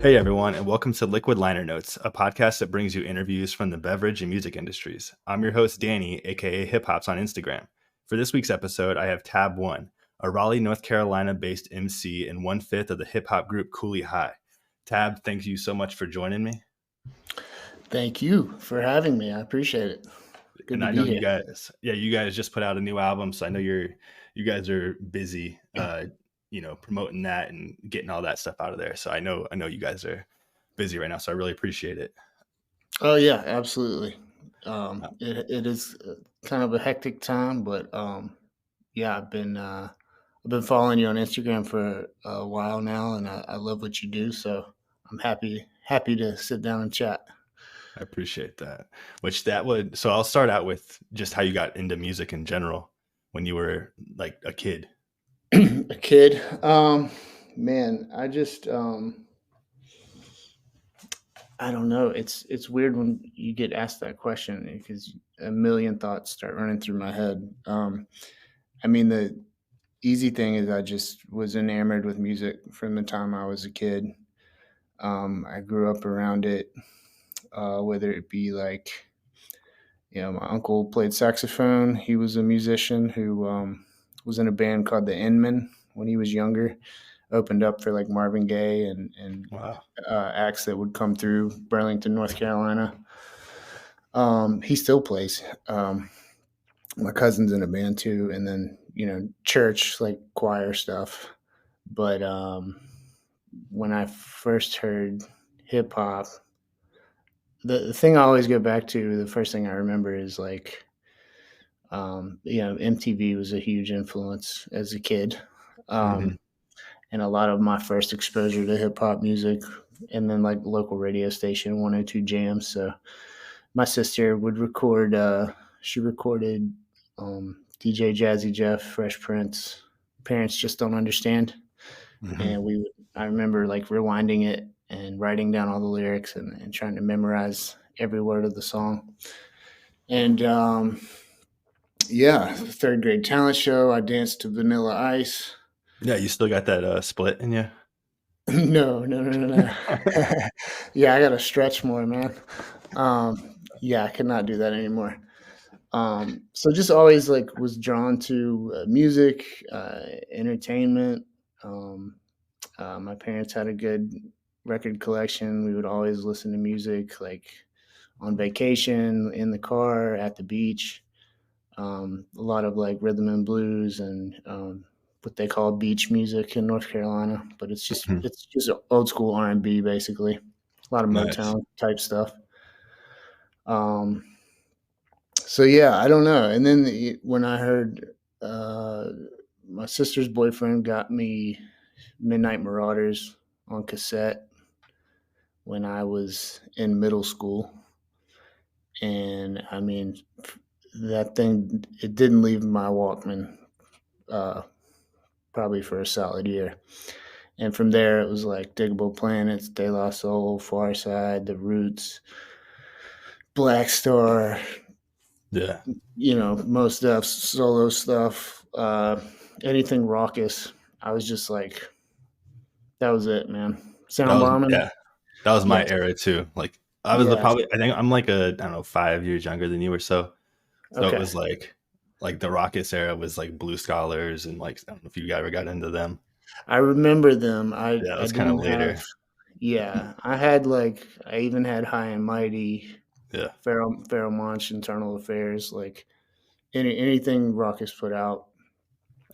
Hey everyone, and welcome to Liquid Liner Notes, a podcast that brings you interviews from the beverage and music industries. I'm your host, Danny, aka Hip Hops on Instagram. For this week's episode, I have Tab One, a Raleigh, North Carolina based MC and 1/5 of the hip hop group Kooley High. Tab, thank you so much for joining me. Thank you for having me. I appreciate it. Good And to I be know here. you guys just put out a new album, so I know you guys are busy promoting that and getting all that stuff out of there. So I know you guys are busy right now, so I really appreciate it. Oh yeah, absolutely. Uh, It is kind of a hectic time, but yeah, I've been following you on Instagram for a while now, and I love what you do. So I'm happy to sit down and chat. I appreciate that. So I'll start out with just how you got into music in general when you were like a kid. A kid, man, I don't know. It's weird when you get asked that question because a million thoughts start running through my head. I mean, the easy thing is I just was enamored with music from the time I was a kid. I grew up around it, whether it be like, my uncle played saxophone. He was a musician who was in a band called the Inman when he was younger. Opened up for like Marvin Gaye and Wow. acts that would come through Burlington, North Carolina. He still plays. My cousin's in a band too, and then church like choir stuff. But when I first heard hip hop, the thing I always go back to, the first thing I remember is like, MTV was a huge influence as a kid. Hmm. Um, and a lot of my first exposure to hip hop music, and then like local radio station 102 Jams. So my sister would record, she recorded DJ Jazzy Jeff, Fresh Prince, Parents Just Don't Understand. Hmm. And I remember like rewinding it and writing down all the lyrics and trying to memorize every word of the song. And yeah, third grade talent show, I danced to Vanilla Ice. Yeah, you still got that split in you. No, no, no, no, no. Yeah, I got to stretch more, man. Yeah, I cannot do that anymore. So just always like was drawn to music, entertainment. Um, my parents had a good record collection. We would always listen to music like on vacation, in the car, at the beach. A lot of like rhythm and blues and what they call beach music in North Carolina, but Mhm. it's just old school R&B basically. A lot of Nice. Motown type stuff. Um, so yeah, I don't know. And then when I heard uh, my sister's boyfriend got me Midnight Marauders on cassette when I was in middle school, and I mean that thing, it didn't leave my Walkman uh, probably for a solid year. And from there, it was like Diggable Planets, De La Soul, Far Side, The Roots, Black Star, Yeah. most stuff, solo stuff, anything raucous. I was just like, that was it, man. That Sound was bombing. yeah. That was my Yes. era too. Like Yes. I think I'm like I don't know, 5 years younger than you or so. So it Okay. was like the Rockets era was like Blue Scholars and like I don't know if you ever got into them. I remember them. I, Yeah, it I was kind of didn't have, later. yeah, I had like, I even had High and Mighty, Yeah. Pharaoh Monch, Internal Affairs, like anything Raucous put out,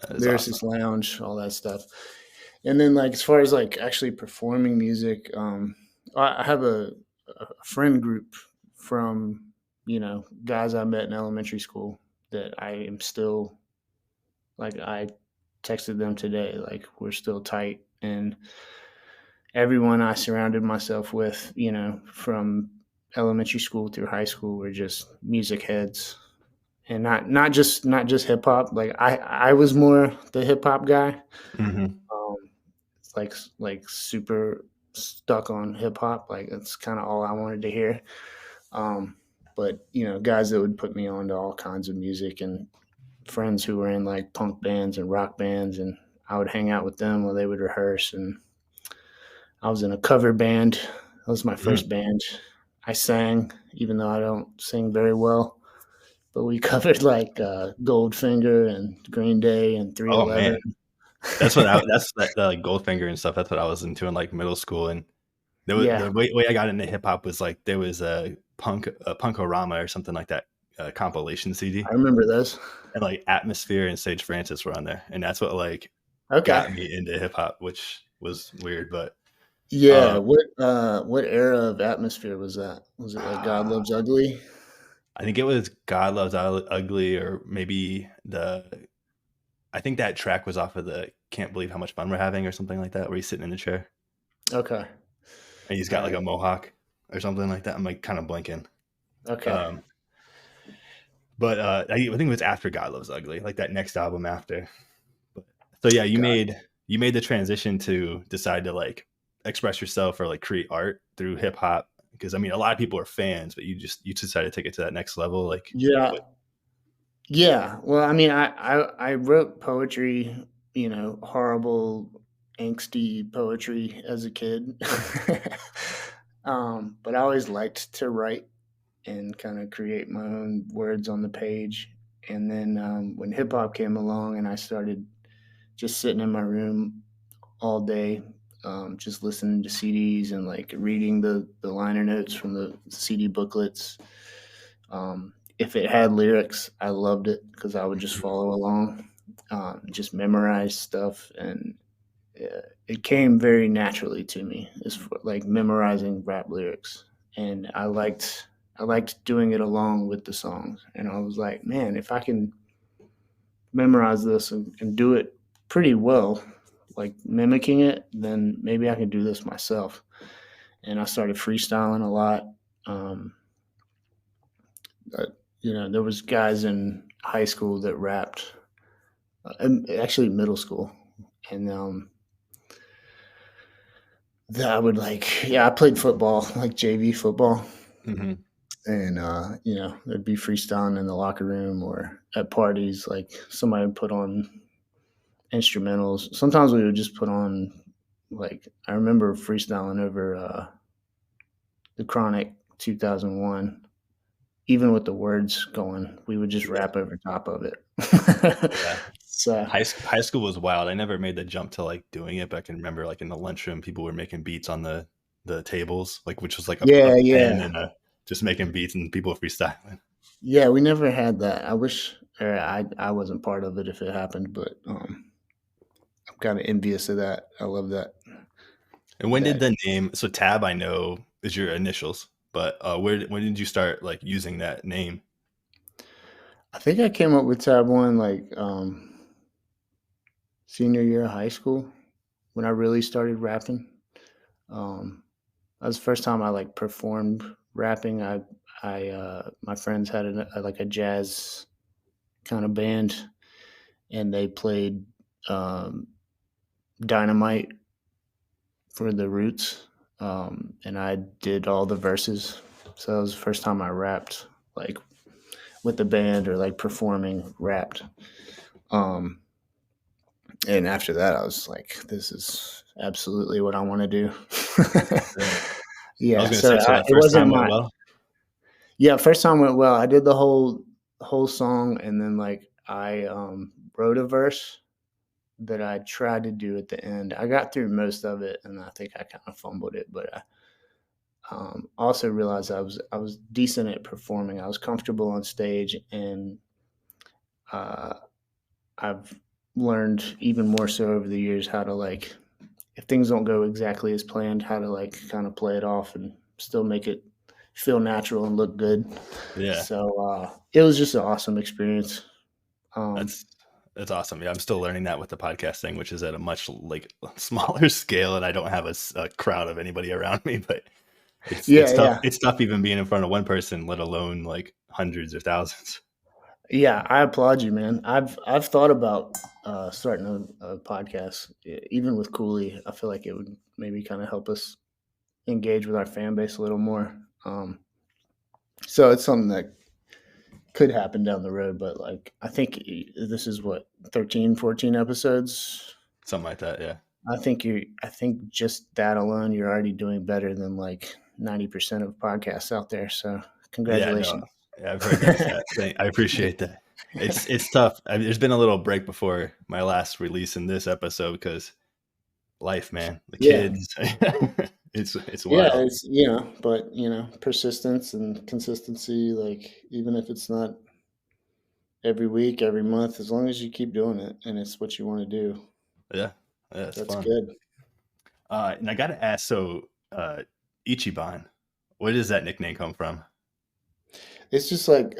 That is awesome. Lyricist Lounge, all that stuff. And then like as far as like actually performing music, I have a friend group from guys I met in elementary school that I am still like I texted them today, like we're still tight. And everyone I surrounded myself with, from elementary school through high school were just music heads. And not just hip hop. Like I was more the hip hop guy. Hmm. Um, it's like super stuck on hip hop. Like that's kind of all I wanted to hear. Um, but guys that would put me on to all kinds of music, and friends who were in like punk bands and rock bands, and I would hang out with them while they would rehearse. And I was in a cover band. That was my first band. I sang, even though I don't sing very well. But we covered like Goldfinger and Green Day and Oh 311. man, that's the like Goldfinger and stuff. That's what I was into in like middle school. And Yeah, the way I got into hip hop was like there was a Punkorama or something like that compilation CD, I remember those. and like Atmosphere and Sage Francis were on there, and that's what like Okay. got me into hip hop, which was weird. But Yeah. um, What era of Atmosphere was that? Was it like God Loves Ugly? I think it was God Loves Ugly, or maybe I think that track was off of the Can't Believe How Much Fun We're Having or something like that, where he's sitting in the chair Okay. and he's All got like right. a mohawk or something like that. I'm like kind of blanking. Okay. Um, but I think it was after God Loves Ugly, like that next album after. But, so yeah, God. you made the transition to decide to like express yourself or like create art through hip hop, because I mean a lot of people are fans, but you decided to take it to that next level. Like Yeah. what? Yeah. Well, I mean, I wrote poetry, horrible, angsty poetry as a kid. But I always liked to write and kind of create my own words on the page. And then when hip hop came along and I started just sitting in my room all day, just listening to CDs and like reading the liner notes from the CD booklets. If it had lyrics, I loved it because I would just follow along, just memorize stuff, and it came very naturally to me. It's like memorizing rap lyrics, and I liked doing it along with the songs. And I was like, man, if I can memorize this and do it pretty well, like mimicking it, then maybe I can do this myself. And I started freestyling a lot. Um, there was guys in high school that rapped, actually middle school, and that I would like. Yeah, I played football, like JV football, Mm-hmm. and there'd be freestyling in the locker room or at parties. Like somebody would put on instrumentals. Sometimes we would just put on, like, I remember freestyling over the Chronic 2001. Even with the words going, we would just Yeah, rap over top of it. yeah. So High school was wild. I never made the jump to like doing it, but I can remember like in the lunchroom, people were making beats on the tables, like which was like a yeah, pen yeah, and just making beats and people freestyling. yeah. We never had that. I wish, or I wasn't part of it if it happened, but I'm kind of envious of that. I love that. And when did That the name? So Tab, I know is your initials, but when did you start like using that name? I think I came up with Tab One like senior year of high school when I really started rapping. Um, that was the first time I like performed rapping. My friends had like a jazz kind of band, and they played um, Dynamite for the Roots, and I did all the verses. So that was the first time I rapped like with the band or like performing rapped. Um, and after that, I was like, this is absolutely what I want to do. Yeah. I was Yeah, gonna so say, so that it first wasn't time went my well. yeah. First time went well. I did the whole song, and then like I wrote a verse that I tried to do at the end. I got through most of it, and I think I kind of fumbled it, but I also realized I was decent at performing. I was comfortable on stage, and uh, I've learned even more so over the years how to like if things don't go exactly as planned, how to like kind of play it off and still make it feel natural and look good. Yeah, So it was just an awesome experience. Um, that's that's awesome. Yeah, I'm still learning that with the podcast thing, which is at a much like smaller scale, and I don't have a crowd of anybody around me. But it's yeah, tough. yeah, It's tough even being in front of one person, let alone like hundreds or thousands. yeah. I applaud you, man. I've thought about starting a podcast, even with Kooley. I feel like it would maybe kind of help us engage with our fan base a little more. So it's something that could happen down the road, but like I think this is what 13, 14 episodes. Something like that. Yeah. I think just that alone, you're already doing better than like 90% of podcasts out there. So Yeah, no, congratulations. yeah, I've heard that stat. I appreciate that. It's tough. There's been a little break before my last release in this episode because life, man, the Yeah. kids, it's Yeah, wild. it's but persistence and consistency, like even if it's not every week, every month, as long as you keep doing it and it's what you want to do, Yeah, yeah, it's that's fun. good. And I gotta ask, so Ichiban, where does that nickname come from? It's just like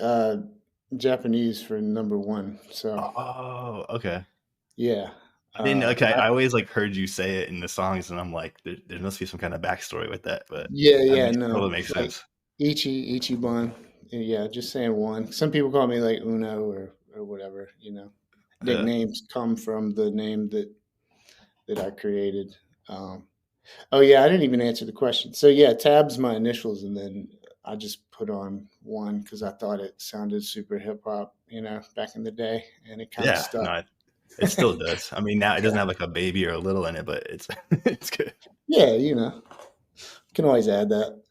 Japanese for number one. So Oh, okay. yeah. I didn't. Uh, Okay, I, I always like heard you say it in the songs, and I'm like, there must be some kind of backstory with that. But yeah, that yeah, makes no, totally it's makes like sense. Ichiban. Yeah, just saying one. Some people call me like Uno or whatever. Yeah, Nicknames come from the name that I created. Um, oh yeah, I didn't even answer the question. So yeah, Tab's my initials, and then I just put on one because I thought it sounded super hip hop, back in the day, and it kind of yeah. stuck. No, it still does. I mean, now it doesn't have like a baby or a little in it, but it's it's good. Yeah, can always add that.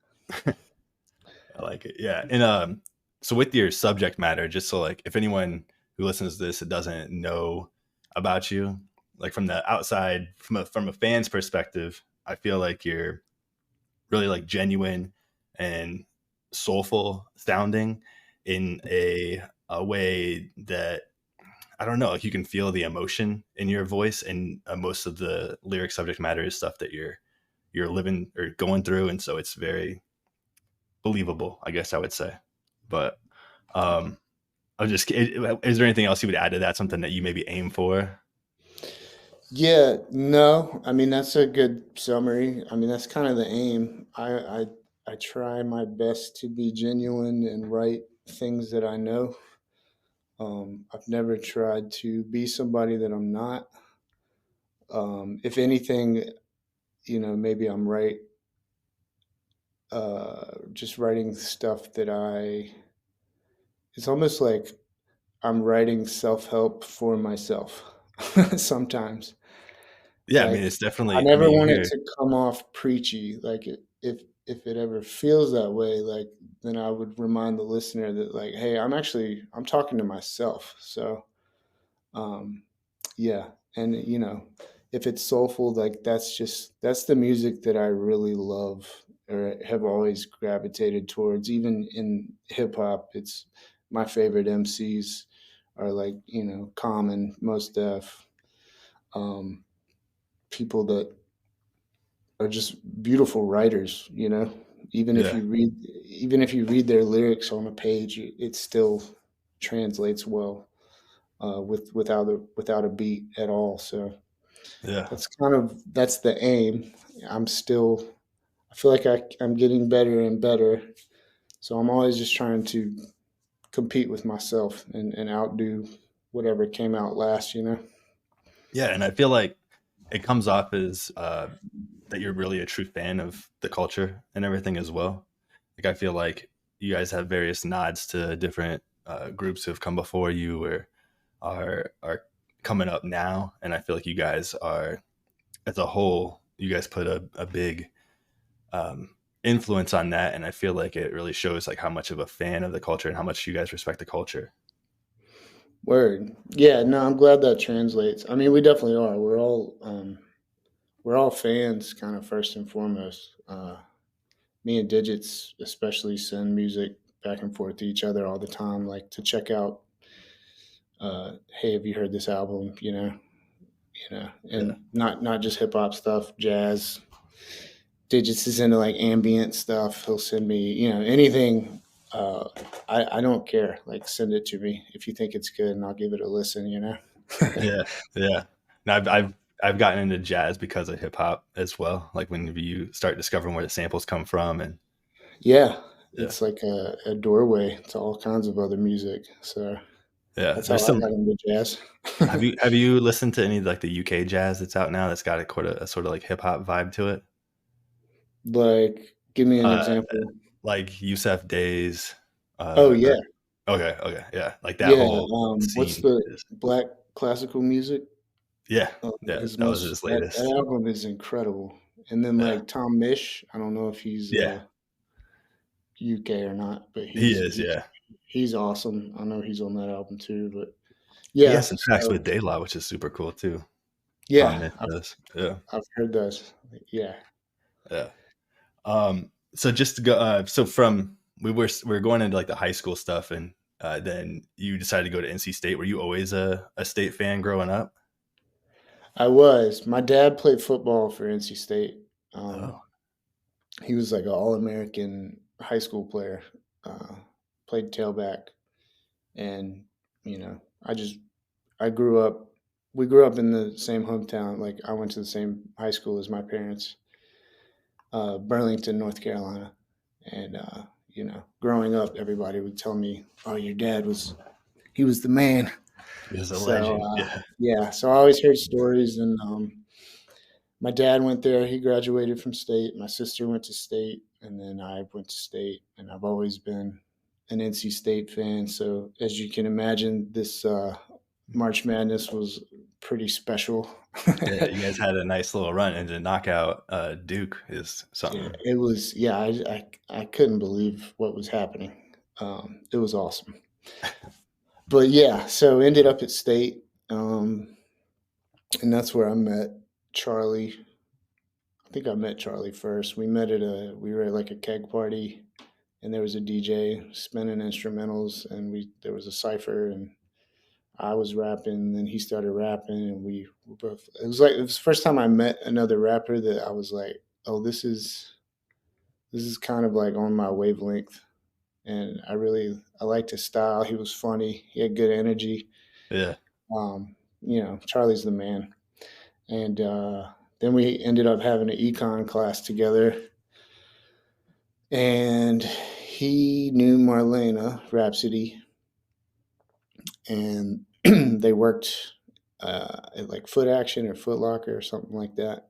I like it. Yeah, and so with your subject matter, just so like if anyone who listens to this that doesn't know about you, like from the outside, from a fan's perspective, I feel like you're really like genuine and soulful sounding in a way that I don't know, like you can feel the emotion in your voice, and most of the lyric subject matter is stuff that you're living or going through, and so it's very believable, I guess I would say. But um, is there anything else you would add to that? Something that you maybe aim for? Yeah, no, I mean that's a good summary. I mean that's kind of the aim. I try my best to be genuine and write things that I know. I've never tried to be somebody that I'm not. If anything, maybe I'm right. Just writing stuff that it's almost like I'm writing self help for myself sometimes. Yeah, I mean, Like it's I definitely. I never mean, you want it hear. to come off preachy. Like if it ever feels that way, like then I would remind the listener that like, hey, I'm talking to myself. So um, yeah, and if it's soulful, like that's the music that I really love or have always gravitated towards. Even in hip hop, it's my favorite MCs are like Common, Most Def, um, people that are just beautiful writers. Even if Yeah, you read even if you read their lyrics on a page, it still translates well without a beat at all. So yeah, that's the aim. I feel like I'm getting better and better. So I'm always just trying to compete with myself and outdo whatever came out last. yeah. And I feel like it comes off as that you're really a true fan of the culture and everything as well. Like I feel like you guys have various nods to different groups who have come before you or are coming up now, and I feel like you guys are, as a whole, you guys put a big um, influence on that, and I feel like it really shows like how much of a fan of the culture and how much you guys respect the culture. Word. Yeah, no, I'm glad that translates. I mean, we definitely are. We're all fans kind of first and foremost. Me and Digits especially send music back and forth to each other all the time, like to check out hey, have you heard this album? Yeah, And not just hip hop stuff, jazz. Digits is into like ambient stuff. He'll send me, anything. Uh, I don't care. Like, send it to me if you think it's good, and I'll give it a listen. yeah, yeah. And I've gotten into jazz because of hip hop as well. Like when you start discovering where the samples come from, and Yeah, yeah, it's like a doorway to all kinds of other music. So yeah. that's how There's I some. got into jazz. Have you listened to any like the UK jazz that's out now that's got a quite a sort of like hip hop vibe to it? Like, give me an Uh, example. like Yusef Days, Oh yeah, or okay, yeah, like that yeah. whole What's scene the is black classical music? Yeah, yeah, His that was most his that latest. album is incredible. And then Yeah, like Tom Misch, I don't know if he's yeah, UK or not, but he is. Yeah, he's awesome. I know he's on that album too. But he has yeah, some tracks so with De La, which is super cool too. Tom yeah, Mick does. Yeah, I've heard those. Yeah, yeah. So just to go, so from we were going into like the high school stuff, and then you decided to go to NC State. Were you always a state fan growing up? I was. My dad played football for NC State. Um, Oh, he was like an All American high school player. Uh, Played tailback, and I grew up. We grew up in the same hometown. Like I went to the same high school as my parents, Burlington, North Carolina, and growing up, everybody would tell me, "Oh, your dad was he was the man." he was a So legend. Yeah, yeah, so I always heard stories, and my dad went there. He graduated from state. My sister went to state, and then I went to state. And I've always been an NC State fan. So as you can imagine, this March Madness was pretty special. yeah. You guys had a nice little run, and to knock out Duke is Yeah, something. it was. Yeah, I couldn't believe what was happening. It was awesome. But yeah, so ended up at state, and that's where I met Charlie. I think I met Charlie first. We were at like a keg party, and there was a DJ spinning instrumentals, and there was a cipher, and I was rapping, and then he started rapping, and we were both. It was the first time I met another rapper that I was like, oh, this is kind of like on my wavelength, and I liked his style. He was funny. He had good energy. Yeah, Charlie's the man, and then we ended up having an econ class together, and he knew Marlena Rhapsody, and they worked at like Foot Action or Foot Locker or something like that.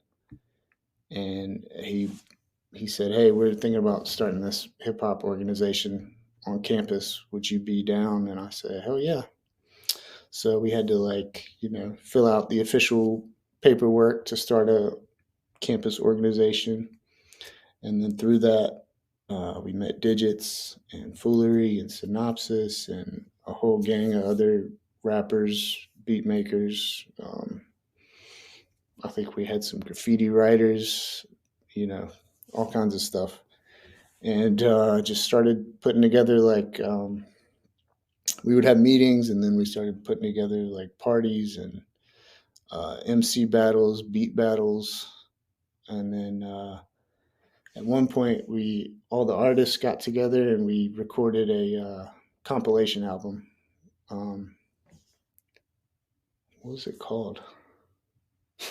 And he said, "Hey, we're thinking about starting this hip hop organization on campus. Would you be down?" And I said, "Hell yeah!" So we had to fill out the official paperwork to start a campus organization, and then through that, we met Digits and Foolery and Synopsis and a whole gang of other rappers, beat makers. I think we had some graffiti writers, you know, all kinds of stuff. And just started putting together we would have meetings, and then we started putting together like parties and MC battles, beat battles. And then at one point, we all the artists got together and we recorded a compilation album. Um, what was it called?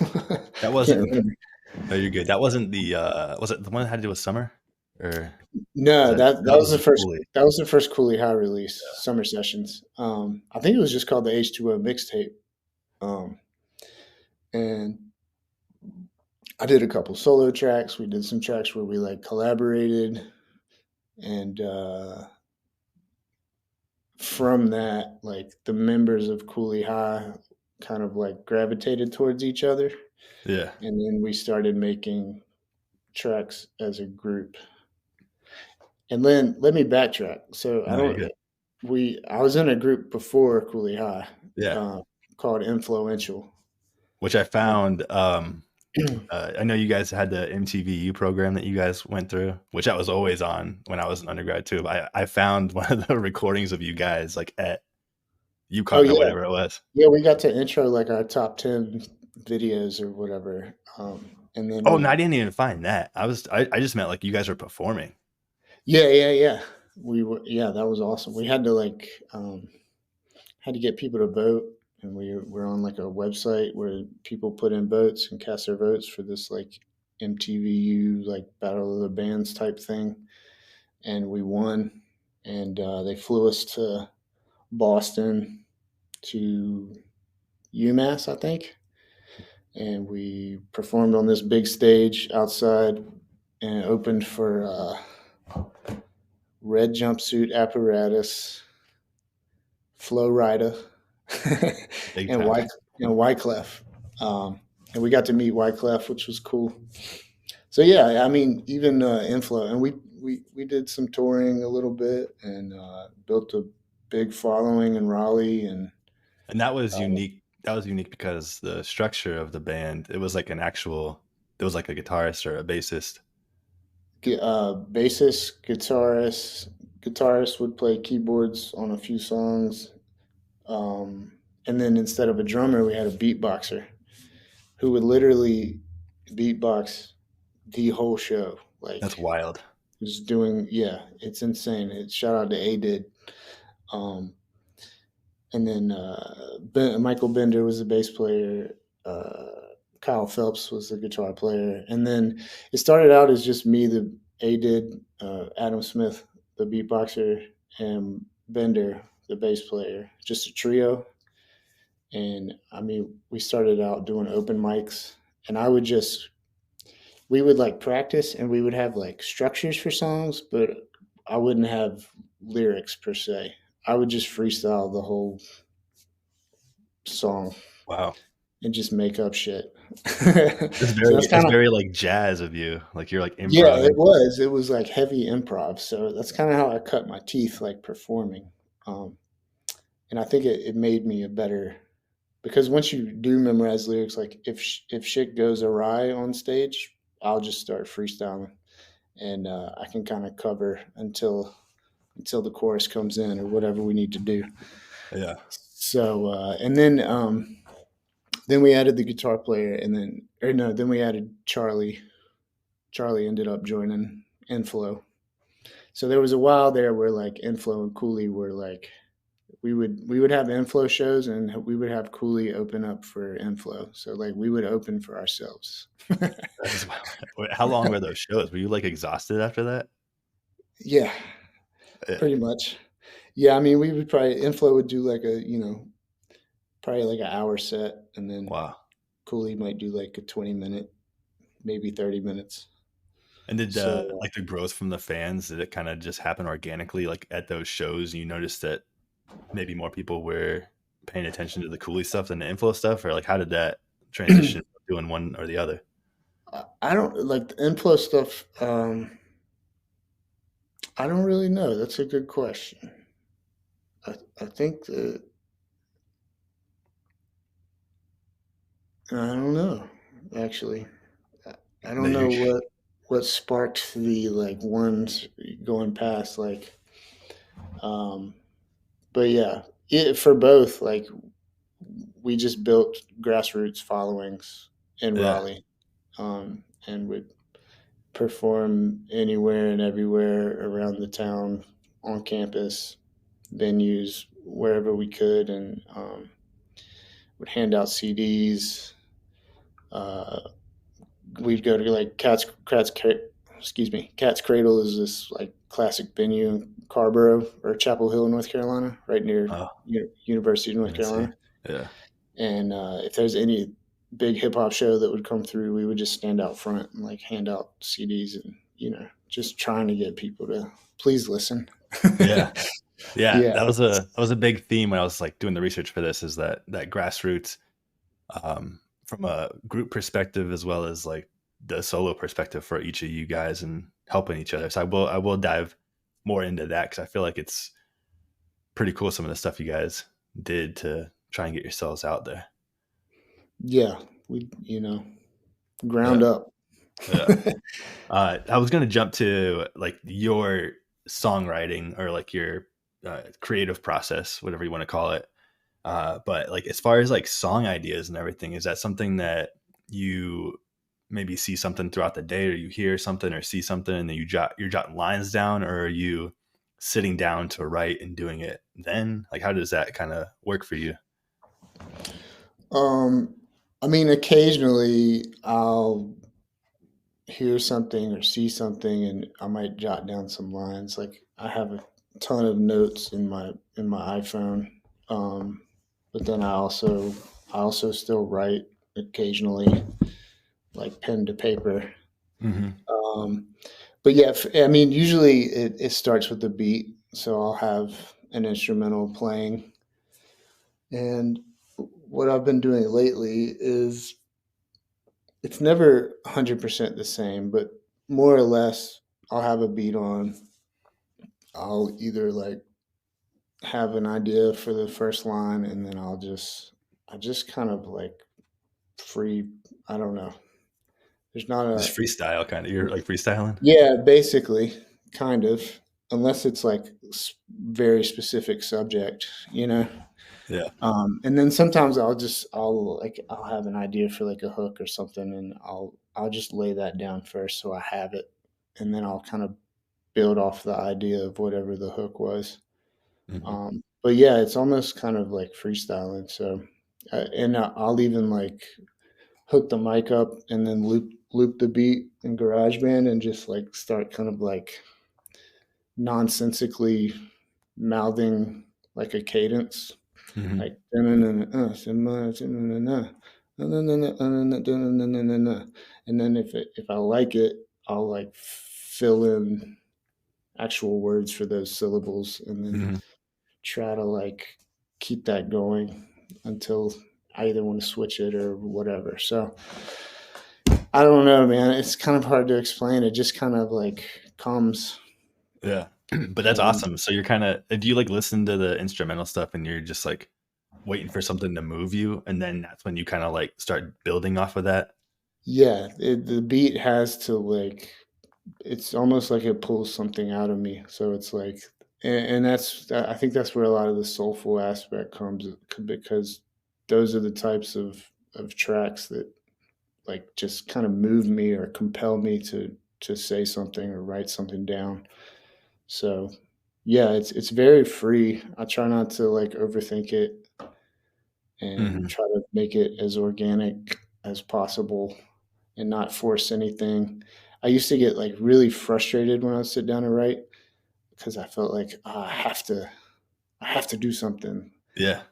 I that can't wasn't. remember. No, you're good. That wasn't the. Was it the one that had to do with summer, or was No, that that that was was the the first. Kooley? That was the first Kooley High release, Summer Sessions. I think it was just called the H2O mixtape. Um, and I did a couple solo tracks. We did some tracks where we like collaborated, and from that, like the members of Cooley High kind of like gravitated towards each other, Yeah. and then we started making tracks as a group. And then let me backtrack. So I No, you're don't. good. I was in a group before Cooley High, Yeah. uh, called Influential. Which I And found. I know you guys had the MTVU program that you guys went through, which I was always on when I was an undergrad too. But I found one of the recordings of you guys like at oh UConn or yeah, whatever it was. yeah, we got to intro like our top 10 videos or whatever, and then Oh, no, I didn't even find that. I just meant like you guys were performing. yeah, we were, yeah, that was awesome. We had to had to get people to vote, and we were on like a website where people put in votes and cast their votes for this like MTVU like Battle of the Bands type thing, and we won. And they flew us to Boston to UMass, I think, and we performed on this big stage outside, and opened for Red Jumpsuit Apparatus, Flow Rida, Big and time. Wyclef. And we got to meet Wyclef, which was cool. So yeah, I mean, even Inflow, and we did some touring a little bit, and built a big following in Raleigh, and And that was uh, unique. That was unique because the structure of the band, it was like an actual, it was like a guitarist or a bassist. bassist, guitarist would play keyboards on a few songs, and then instead of a drummer, we had a beatboxer who would literally beatbox the whole show. That's Like, wild. was doing, yeah, it's insane. Shout out to A did. Um, and then Michael Bender was the bass player. Uh, Kyle Phelps was the guitar player, and then it started out as just me, the A did, Adam Smith, the beatboxer, and Bender, the bass player, just a trio. And I mean, we started out doing open mics, and we would like practice, and we would have like structures for songs, but I wouldn't have lyrics per se. I would just freestyle the whole song Wow. and just make up shit. So that's It's kind of, very like jazz of you. Like you're like yeah, it improv. was. It was like heavy improv. So that's kind of how I cut my teeth, like performing. Um, and I think it made me a better, because once you do memorize lyrics, like if shit goes awry on stage, I'll just start freestyling, and I can kind of cover until the chorus comes in or whatever we need to do. Yeah. So and then we added the guitar player, and then or no, then we added Charlie. Charlie ended up joining Inflow. So there was a while there where like Inflow and Kooley were like, we would have Inflow shows, and we would have Kooley open up for Inflow. So like we would open for ourselves. That is wild. Wait, how long were those shows? Were you like exhausted after that? Yeah, Yeah. pretty much. Yeah, I mean, we would probably Inflow would do like probably like an hour set, and then Wow. Cooley might do like a 20-minute, maybe 30 minutes. And did So like the growth from the fans, did it kind of just happen organically like at those shows? You noticed that maybe more people were paying attention to the Cooley stuff than the inflow stuff, or like how did that transition from doing one or the other? I don't like the Inflow stuff. I don't really know. That's a good question. I think that I don't know. Actually, I don't That know you what sparked the like ones going past like. Um, but yeah, for both, like we just built grassroots followings in yeah. Raleigh, and would perform anywhere and everywhere around the town, on campus, venues, wherever we could, and would hand out CDs. Uh, we'd go to like Cat's Cradle is this like classic venue in Carborough or Chapel Hill, North Carolina, right near Oh, University of North emcee. Carolina. Yeah. And if there's any big hip hop show that would come through, we would just stand out front and like hand out CDs, and just trying to get people to please listen. Yeah. Yeah. Yeah, That was a big theme when I was like doing the research for this, is that grassroots, from a group perspective as well as like the solo perspective for each of you guys and helping each other. So I will dive more into that because I feel like it's pretty cool some of the stuff you guys did to try and get yourselves out there. yeah, we Yeah. ground up. Yeah. I was going to jump to like your songwriting or like your creative process, whatever you want to call it. But like as far as like song ideas and everything, is that something that you maybe see something throughout the day, or you hear something or see something and then you're jotting lines down, or are you sitting down to write and doing it then? Like how does that kind of work for you? um, I mean, occasionally I'll hear something or see something, and I might jot down some lines. Like I have a ton of notes in my iPhone, but then I also still write occasionally, like pen to paper. Hmm. Um, but yeah, I mean, usually it starts with the beat, so I'll have an instrumental playing, and what I've been doing lately is it's never 100% the same, but more or less, I'll have a beat on. I'll either like have an idea for the first line, and then I just kind of like free. I don't know. There's not Just a freestyle kind of. You're like freestyling. yeah, basically, kind of, unless it's like very specific subject, you know. Yeah. And then sometimes I'll have an idea for like a hook or something, and I'll just lay that down first so I have it, and then I'll kind of build off the idea of whatever the hook was. Hmm. But yeah, it's almost kind of like freestyling. So, and I'll even like hook the mic up and then loop the beat in GarageBand and just like start kind of like nonsensically mouthing like a cadence, Hmm. like and then if I like it, I'll like fill in actual words for those syllables and then Hmm. try to like keep that going until I either want to switch it or whatever. So I don't know, man. It's kind of hard to explain. It just kind of like comes Yeah. But that's and awesome. So you're kind of, do you like listen to the instrumental stuff and you're just like waiting for something to move you, and then that's when you kind of like start building off of that? yeah, the beat has to like it's almost like it pulls something out of me. So it's like, and I think that's where a lot of the soulful aspect comes because those are the types of tracks that like just kind of move me or compel me to say something or write something down. So yeah, it's very free. I try not to like overthink it and Hmm. try to make it as organic as possible and not force anything. I used to get like really frustrated when I would sit down and write because I felt like I have to do something. Yeah.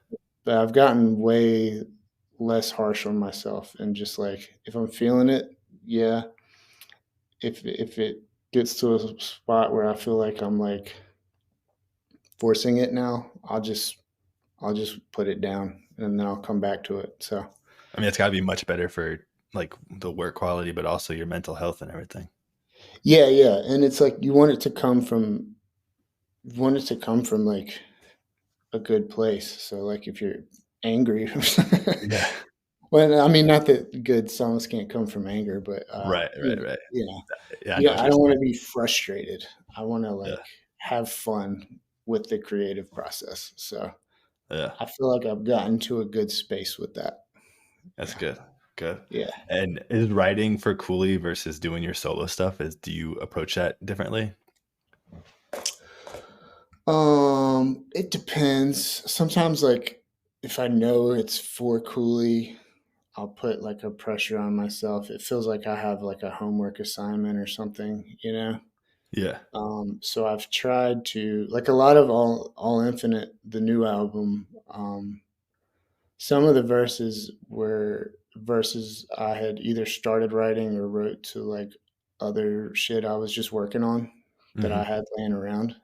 But I've gotten way less harsh on myself and just like if I'm feeling it, yeah. If it gets to a spot where I feel like I'm like forcing it now, I'll just put it down and then I'll come back to it. So I mean, it's got to be much better for like the work quality, but also your mental health and everything. yeah, yeah. And it's like you want it to come from like a good place. So like if you're angry, Yeah. well, I mean, not that good songs can't come from anger, but Right. Right. Right. Yeah. I know yeah, what I you're don't want saying. to be frustrated. I want to Yeah. like have fun with the creative process. So Yeah. I feel like I've gotten to a good space with that. That's good. Good. Yeah. And is writing for Kooley versus doing your solo stuff, do you approach that differently? It depends. Sometimes like if I know it's for Cooley, I'll put like a pressure on myself. It feels like I have like a homework assignment or something, you know? Yeah. So I've tried to like a lot of all infinite, the new album. Some of the verses were verses I had either started writing or wrote to like other shit I was just working on that I Hmm. had laying around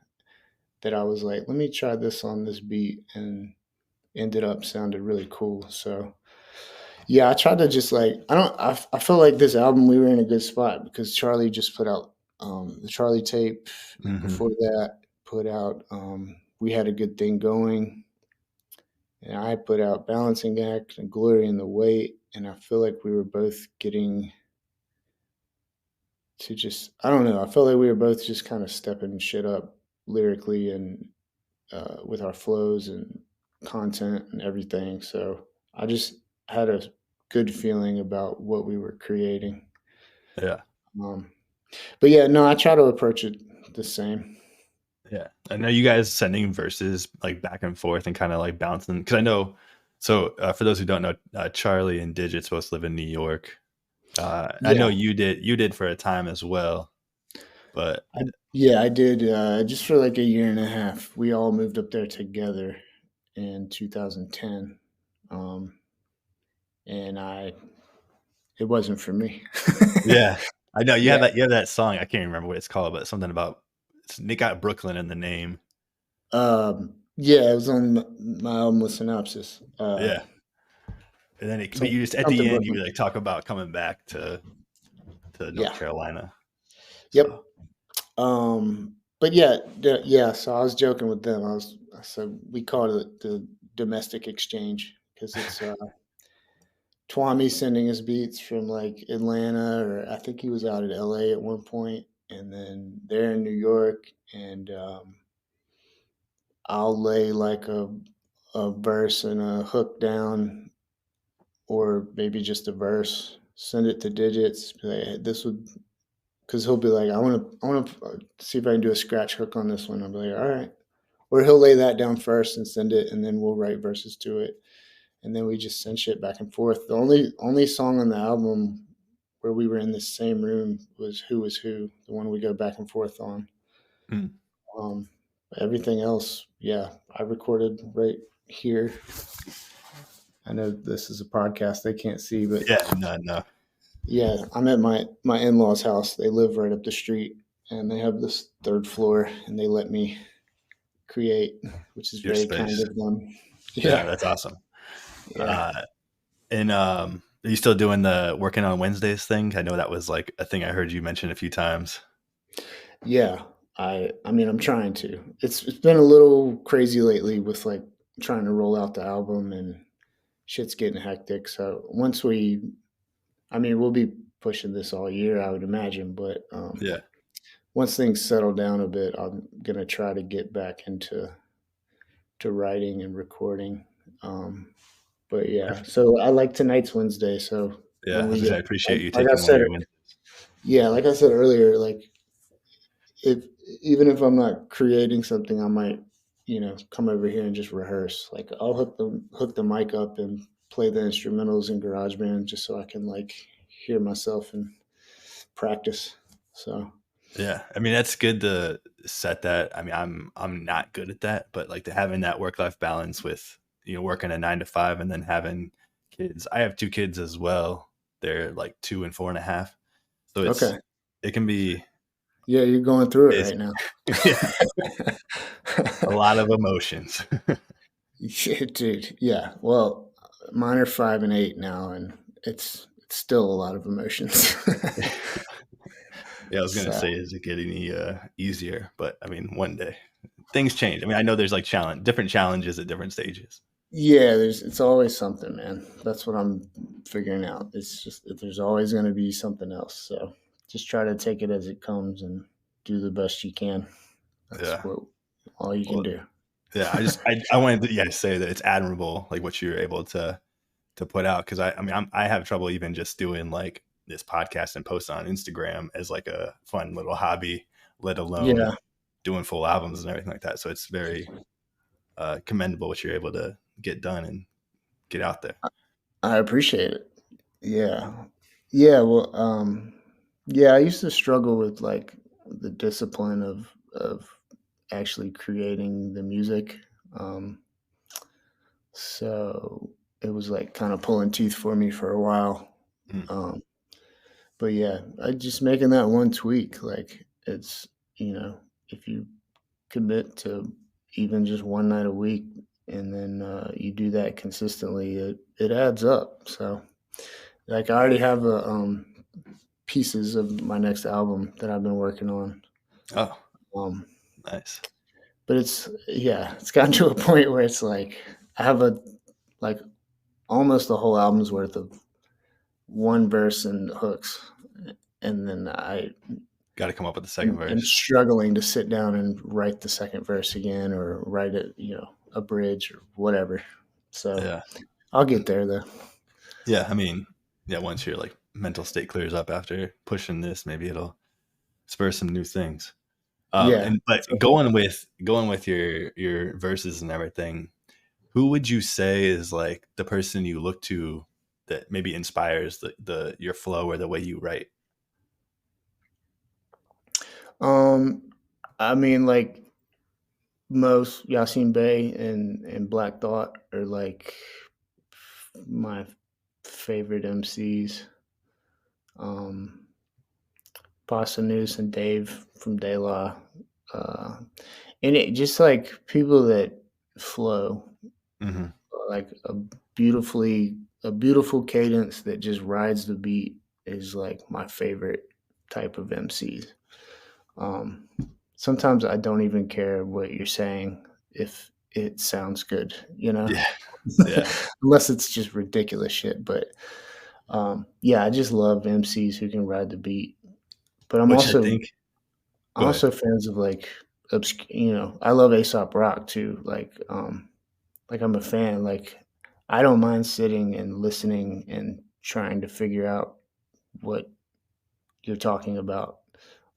that I was like, let me try this on this beat and ended up sounded really cool. So yeah, I tried to just like I feel like this album we were in a good spot because Charlie just put out the Charlie tape. Hmm. Before that, put out we had a good thing going, and I put out Balancing Act and Glory in the Weight, and I feel like we were both getting to just I don't know. I felt like we were both just kind of stepping shit up lyrically and with our flows and content and everything. So I just had a good feeling about what we were creating. Yeah. Um, but yeah, no, I try to approach it the same. Yeah. I know you guys sending verses like back and forth and kind of like bouncing. Cause I know, so for those who don't know, Charlie and Digits both live in New York. I know Yeah, you did for a time as well, but I, yeah, I did just for like a year and a half. We all moved up there together in 2010, um, and it wasn't for me. yeah, I know Yeah, you have that song. I can't remember what it's called, but something about it got Brooklyn in the name. yeah, it was on my album with Synopsis. Yeah. And then, but you just at the Something end, you looking. like talk about coming back to North Yeah. Carolina. Yep. So But yeah, yeah. So I was joking with them. I said we call it the domestic exchange because it's Tuamie sending us beats from like Atlanta, or I think he was out at LA at one point, and then they're in New York, and I'll lay like a verse and a hook down, or maybe just a verse. Send it to Digits. Be like, "Hey, this would," because he'll be like, I want to see if I can do a scratch hook on this one. I'll be like, all right. Or he'll lay that down first and send it, and then we'll write verses to it, and then we just send shit back and forth. The only song on the album where we were in the same room was "Who Was Who," the one we go back and forth on. mm. Um, Everything else, yeah, I recorded right here. I know this is a podcast they can't see, but Yeah, no. yeah, I'm at my in-laws' house. They live right up the street, and they have this third floor, and they let me create, which is Your very kind space. of them. Yeah, Yeah, that's awesome. yeah, And are you still doing the working on Wednesdays thing? I know that was like a thing I heard you mention a few times. yeah. I mean, I'm trying to. It's been a little crazy lately with like trying to roll out the album, and shit's getting hectic. So I mean, we'll be pushing this all year, I would imagine. But Yeah. once things settle down a bit, I'm gonna try to get back into writing and recording. Um, but yeah, so I like tonight's Wednesday. So Yeah. when we As I get say, I appreciate you like I taking one of said, your wins. yeah, like I said earlier, like if even if I'm not creating something, I might, come over here and just rehearse. Like I'll hook the mic up and play the instrumentals in GarageBand just so I can like hear myself and practice. So Yeah. I mean, that's good to set that. I mean, I'm not good at that, but like to having that work-life balance with, working a 9 to 5 and then having kids. I have two kids as well. They're like 2 and 4.5. So okay, it can be yeah, you're going through it busy. right now. Yeah. A lot of emotions. Yeah, dude, yeah. Well, mine are 5 and 8 now, and it's still a lot of emotions. Yeah, I was gonna So say, is it getting any easier? But I mean, one day things change. I mean, I know there's like different challenges at different stages. yeah, it's always something, man. That's what I'm figuring out. It's just that there's always going to be something else. So just try to take it as it comes and do the best you can. That's Yeah. what all you can Well, do. yeah. I wanted to say that it's admirable like what you're able to put out because I mean I have trouble even just doing like this podcast and post on Instagram as like a fun little hobby, let alone Yeah, doing full albums and everything like that. So it's very commendable what you're able to get done and get out there. I appreciate it. Yeah, yeah. Well, yeah. I used to struggle with like the discipline of actually creating the music. Um, so it was like kind of pulling teeth for me for a while. Mm. Um, but yeah, I just making that one tweak. Like it's, if you commit to even just one night a week, and then you do that consistently, it adds up. So like I already have pieces of my next album that I've been working on. Oh, Um, nice. but it's gotten to a point where it's like I have like almost the whole album's worth of one verse and hooks, and then I Got to come up with the second am verse. struggling to sit down and write the second verse again, or write it, a bridge or whatever. So Yeah. I'll get there though. Yeah. I mean, yeah, once your like mental state clears up after pushing this, maybe it'll spur some new things. Yeah. And but So, going with your verses and everything, who would you say is like the person you look to that maybe inspires the your flow or the way you write? um, I mean, like most Yasin Bey and Black Thought are like my favorite MCs. Um, Pasta News and Dave from De La. Uh, and it just like people that flow Hmm. like a beautifully a beautiful cadence that just rides the beat is like my favorite type of MCs. Um, Sometimes I don't even care what you're saying if it sounds good, you know, Yeah. Yeah. unless it's just ridiculous shit. But yeah, I just love MCs who can ride the beat. But Which I think, I'm go ahead. also fans of like I love Aesop Rock too. Like I'm a fan. Like I don't mind sitting and listening and trying to figure out what you're talking about,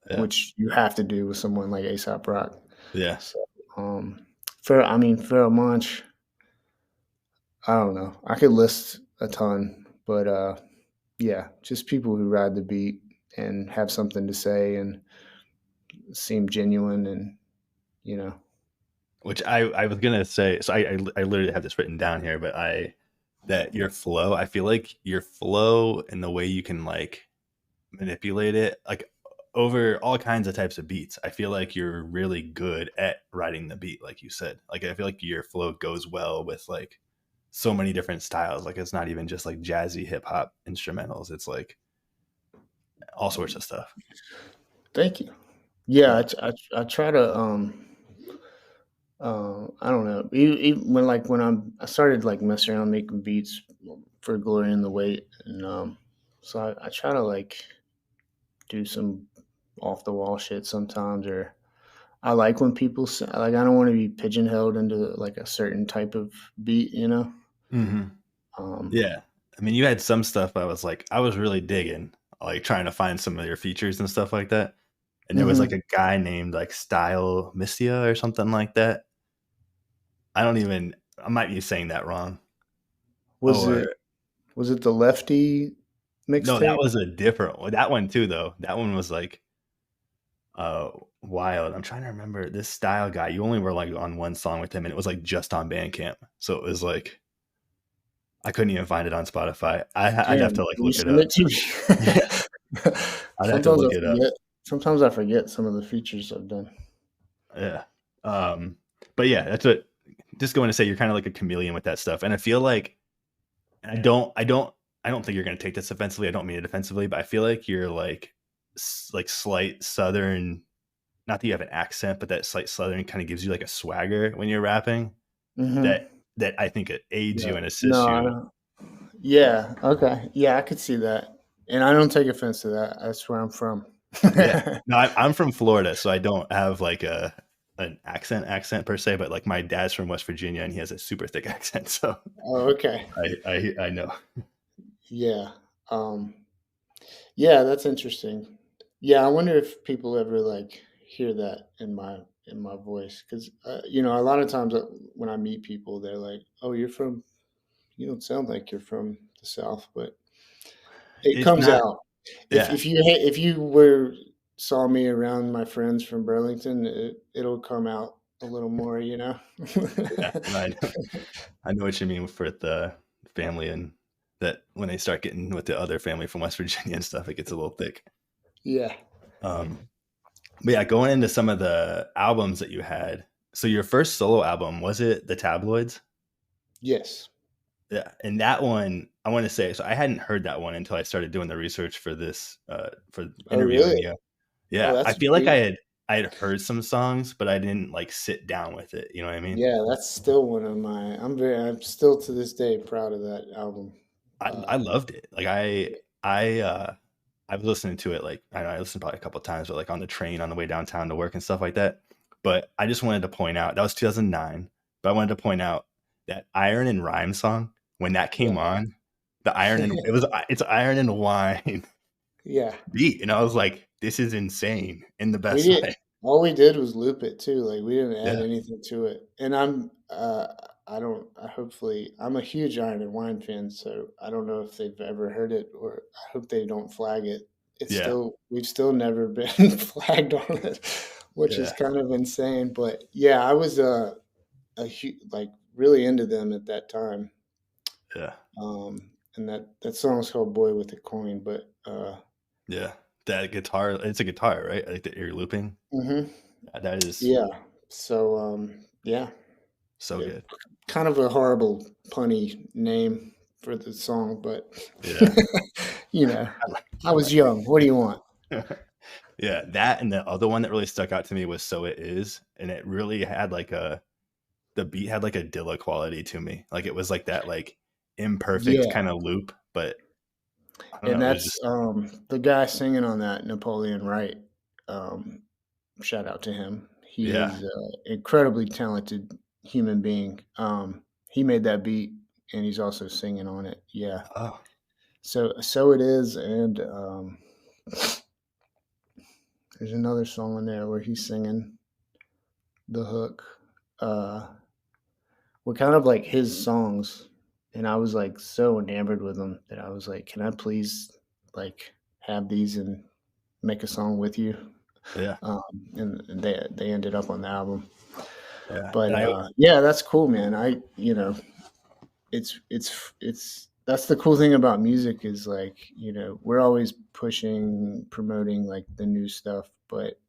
Yeah. which you have to do with someone like Aesop Rock. Yeah. So, Pharoah Monch, I don't know. I could list a ton, but yeah, just people who ride the beat and have something to say and seem genuine, and you know. Which I was gonna say, so I literally have this written down here, but that your flow, I feel like your flow and the way you can like manipulate it, like over all kinds of types of beats, I feel like you're really good at riding the beat, like you said. Like I feel like your flow goes well with like so many different styles. Like it's not even just like jazzy hip hop instrumentals. It's like all sorts of stuff. Thank you. Yeah, Yeah. I try to I don't know. Even I started like messing around making beats for Glory in the Weight, and so I try to like do some off the wall shit sometimes, or I like when like I don't want to be pigeonholed into like a certain type of beat, you know. Hmm. Um, Yeah. I mean, you had some stuff I was like, I was really digging, like trying to find some of your features and stuff like that. And there was like mhm. a guy named like Style Mistia or something like that. I don't even, I might be saying that wrong. Was it Or was it the Lefty no, that mixtape? was a different one. That one too, though. That one was like uh wild. I'm trying to remember this Style guy. You only were like on one song with him, and it was like just on Bandcamp. So it was like I couldn't even find it on Spotify. I'd have Damn, to can like you look it send up. it to Yeah, me? I'd have to Sometimes I look it up. forget. Sometimes I forget some of the features I've done. Yeah. But yeah, that's what just going to say you're kind of like a chameleon with that stuff. And I feel like and I don't think you're going to take this offensively. I don't mean it offensively, but I feel like you're like like slight southern, not that you have an accent, but that slight southern kind of gives you like a swagger when you're rapping Hmm. that I think it aids Yeah. you and assists No, you. yeah. Okay. Yeah, I could see that. And I don't take offense to that. That's where I'm from. Yeah. No, I'm from Florida, so I don't have like a an accent per se, but like my dad's from West Virginia and he has a super thick accent, so Oh, okay. I know. Yeah. Um, yeah, that's interesting. Yeah, I wonder if people ever like hear that in my voice, because a lot of times when I meet people, they're like, "Oh, you're from. You don't sound like you're from the South," but it It's comes not. out. Yeah. If you were saw me around my friends from Burlington, it'll come out a little more, you know. Yeah. No, I know what you mean for the family and that when they start getting with the other family from West Virginia and stuff, it gets a little thick. Yeah. Um, but yeah, going into some of the albums that you had. So your first solo album, was it The Tabloids? Yes. Yeah. And that one, I want to say, so I hadn't heard that one until I started doing the research for this, for Oh, interviewing really? you. Oh, Yeah. I that's feel like pretty. I had heard some songs, but I didn't like sit down with it. You know what I mean? Yeah, that's still one of my. I'm still to this day proud of that album. I Uh, loved it. Like I was listening to it like I don't know, I listened probably a couple of times, but like on the train on the way downtown to work and stuff like that. But I just wanted to point out that was 2009. But I wanted to point out that Iron and Rhyme song when that came yeah. on, the Iron and it's Iron and Wine Yeah. beat, and I was like, this is insane in the We best did way. all we did was loop it too, like, we didn't add Yeah, anything to it, and I don't I hopefully I'm a huge Iron and Wine fan, so I don't know if they've ever heard it, or I hope they don't flag it. yeah, We've still never been flagged on it, which is yeah, kind of insane, but, yeah, I was, like, really into them at that time, yeah, and that song is called "Boy with a Coin," but, yeah. That guitar, it's a guitar, right? Like that you're looping. mhm, That is yeah, so, yeah. so Yeah, good. kind of a horrible punny name, for the song, but Yeah. you know, I like I I was like young. What do you want? it. Yeah, that and the other one that really stuck out to me was "So It Is," and it really had like the beat had like a Dilla quality to me. Like it was like that like imperfect Yeah, kind of loop, but I don't know, and it was that's just the guy singing on that, Napoleon Wright. Um, Shout out to him. He yeah. is an incredibly talented human being. He made that beat, and he's also singing on it. Yeah. Oh, So it is, and there's another song on there where he's singing the hook. Uh, were kind of like his songs, and I was like so enamored with them that I was like, "Can I please like have these and make a song with you?" yeah, Um, and they ended up on the album. yeah, But and I yeah, that's cool, man. It's that's the cool thing about music is like we're always pushing, promoting like the new stuff, but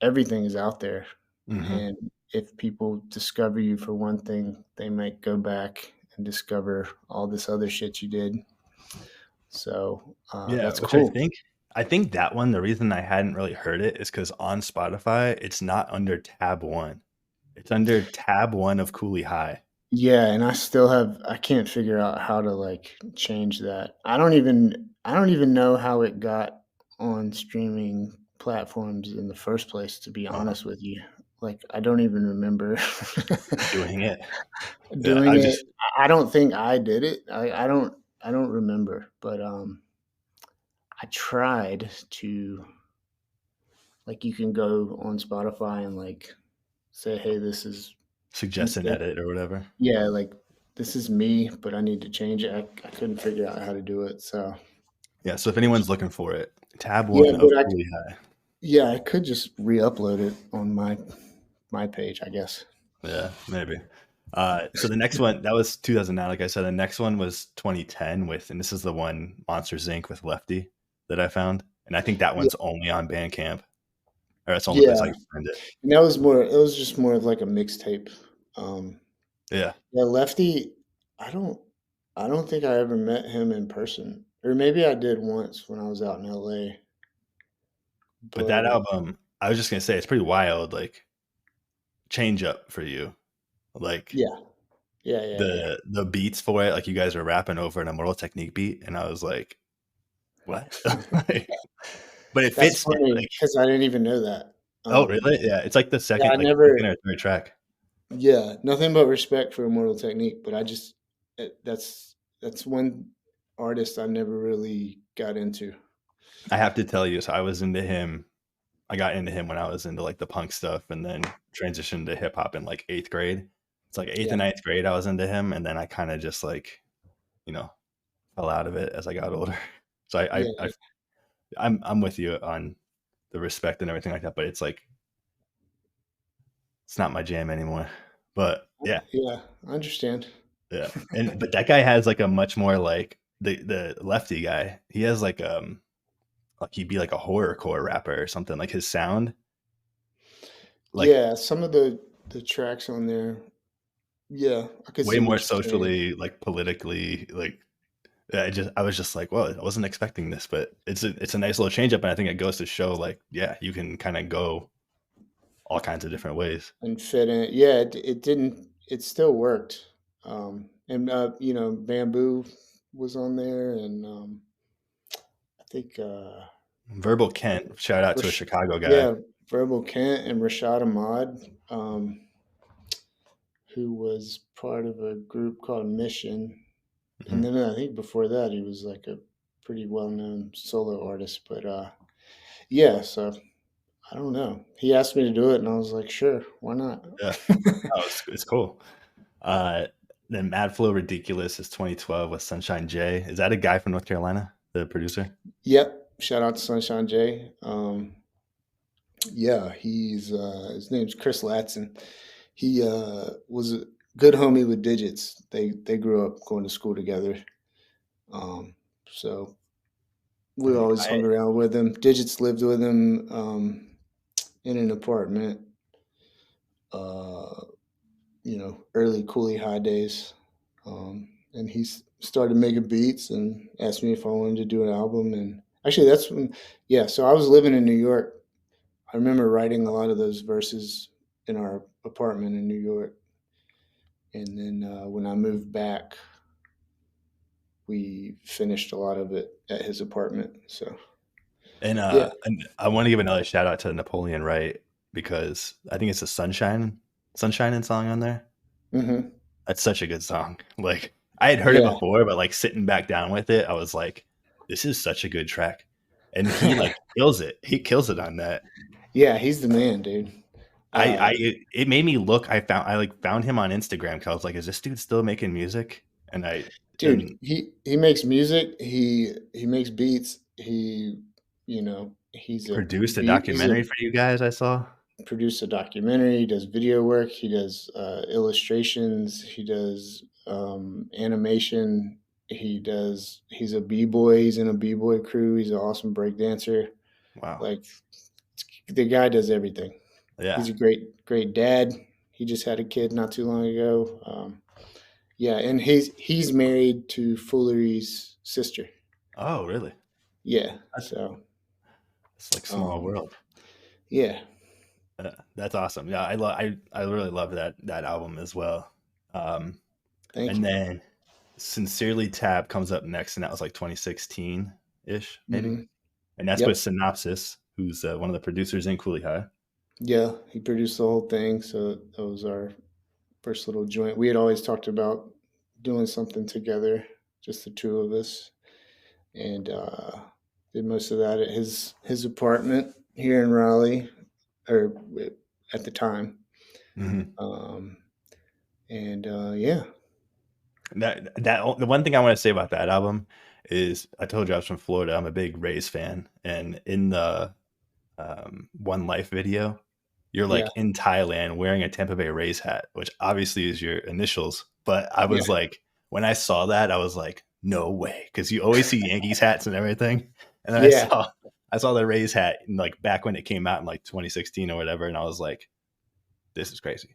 everything is out there. mhm. And if people discover you for one thing, they might go back and discover all this other shit you did. So Yeah, that's which I cool. think that one, the reason I hadn't really heard it is because on Spotify, it's not under tab 1. It's under tab 1 of Kooley High. Yeah, and I can't figure out how to like change that. I don't even know how it got on streaming platforms in the first place, to be Uh-huh. honest with you. Like I don't even remember Doing it. Yeah, doing I it. just I don't think I did it. I don't remember, but I tried to like you can go on Spotify and like say, "Hey, this is suggest an edit or whatever. yeah, like this is me, but I need to change it." I couldn't figure out how to do it. So, Yeah, so if anyone's looking for it, tab yeah, 1 of but Kooley High. I could just re-upload it on my page, I guess. Yeah, maybe. So the next one, that was 2009, like I said. The next one was 2010 with, and this is the one, Monsters Inc. with Lefty that I found. And I think that Yeah, one's only on Bandcamp, or that's the only place I yeah, can find it. and that was more. It was just more of like a mixtape. Um, Yeah. yeah, Lefty. I don't. I don't think I ever met him in person, or maybe I did once when I was out in LA. But But that album, I was just gonna say, it's pretty wild, like change up for you. Like yeah, yeah. the beats for it, like you guys were rapping over an Immortal Technique beat, and I was like, what? Like, but it That's fits it. funny Like, because I didn't even know that. oh really? Yeah, it's like the Yeah, second, I like never. second or third track. Yeah, nothing but respect for Immortal Technique, but I just that's one artist I never really got into. I have to tell you, so I was into him. I got into him when I was into like the punk stuff, and then transitioned to hip hop in like eighth grade. It's like eighth Yeah, and ninth grade I was into him, and then I kind of just like you know fell out of it as I got older. So yeah, I'm with you on the respect and everything like that, but it's like it's not my jam anymore. But yeah, yeah. I understand. yeah, and but that guy has like a much more like the lefty guy. He has like he'd be like a horrorcore rapper or something. Like his sound, like Yeah, some of the tracks on there. Yeah, I could way see more what you're saying. socially, like politically, like yeah, I was just like, well, I wasn't expecting this, but it's a nice little change up, and I think it goes to show like, yeah, you can kind of go all kinds of different ways. And fit in. Yeah, it didn't. It still worked. And Bamboo was on there, and I think Verbal Kent, shout out to a Rash- Chicago guy. yeah, Verbal Kent and Rashad Ahmad. Who was part of a group called Mission. And Mhm. then I think before that, he was like a pretty well known solo artist. But yeah, so I don't know. He asked me to do it, and I was like, sure, why not? Yeah, oh, it's cool. Uh, then Mad Flow Ridiculous is 2012 with Sunshine J. Is that a guy from North Carolina, the producer? Yep. Shout out to Sunshine J. Yeah, his name's Chris Latson. He was a good homie with Digits. They grew up going to school together. Um, so we Like always hung around with him. Digits lived with him in an apartment. Uh, Early Kooley High days, and started making beats and asked me if I wanted to do an album. And actually, that's when, yeah. So I was living in New York. I remember writing a lot of those verses in our apartment in New York. And then when I moved back, we finished a lot of it at his apartment. So yeah. And I want to give another shout out to Napoleon Wright because I think it's a Sunshine song on there. Hmm. That's such a good song. Like I had heard it Yeah. before, but like sitting back down with it, I was like, this is such a good track. And he like kills it. He kills it on that. Yeah. He's the man, dude. Uh, It made me look. I like found him on Instagram because I was like, is this dude still making music? And I dude, and he makes music. He makes beats. He's a produced a beat. He's a documentary for you guys. I saw. produced a documentary. He does video work. He does illustrations. He does animation. He's a b-boy. He's in a b-boy crew. He's an awesome break dancer. Wow. Like, the guy does everything. Yeah. He's a great dad. He just had a kid not too long ago. Yeah, and he's married to Foolery's sister. Oh, really? Yeah, That's, so it's like small um, world. yeah. That's awesome. Yeah, I really love that album as well. Um, Thank and you. then Sincerely Tab comes up next, and that was like 2016 ish, maybe. Hmm. And that's with Yep. Synopsis, who's one of the producers in Kooley High. Yeah, he produced the whole thing. So that was our first little joint. We had always talked about doing something together, just the two of us, and did most of that at his apartment here in Raleigh, or at the time. Mm-hmm. Um, and yeah, That the one thing I want to say about that album is I told you I was from Florida. I'm a big Rays fan, and in the One Life video, you're yeah, like in Thailand wearing a Tampa Bay Rays hat, which obviously is your initials. But I yeah, was like, when I saw that, I was like, no way, because you always see Yankees hats and everything. And then yeah. I saw the Rays hat in, like back when it came out in like 2016 or whatever, and I was like, this is crazy.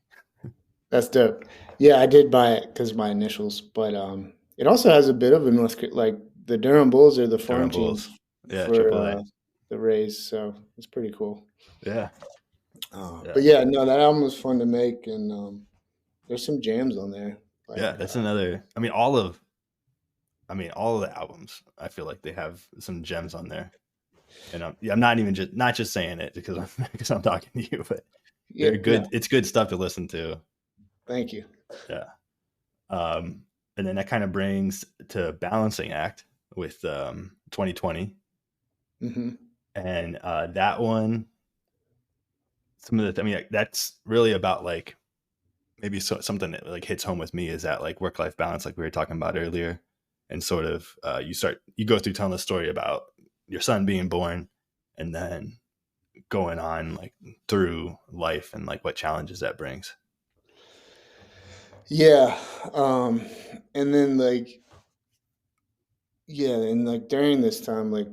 That's dope. Yeah, I did buy it because my initials, but it also has a bit of a like the Durham Bulls are the farm Durham team Bulls, yeah, for AAA, the Rays, so it's pretty cool. yeah, But yeah, yeah, no, that album was fun to make, and there's some jams on there. yeah. Like, That's another. I mean, all of the albums. I feel like they have some gems on there, and I'm not even just not just saying it because I'm because I'm talking to you, but yeah, they're no, good. It's good stuff to listen to. thank you. Yeah. And then that kind of brings to Balancing Act with 2020, Hmm. and that one. Some of the. I mean, like, that's really about like maybe something that like hits home with me is that like work life balance, like we were talking about earlier, and sort of you go through telling the story about your son being born, and then going on like through life and like what challenges that brings. Yeah, um, and then like yeah, and like during this time, like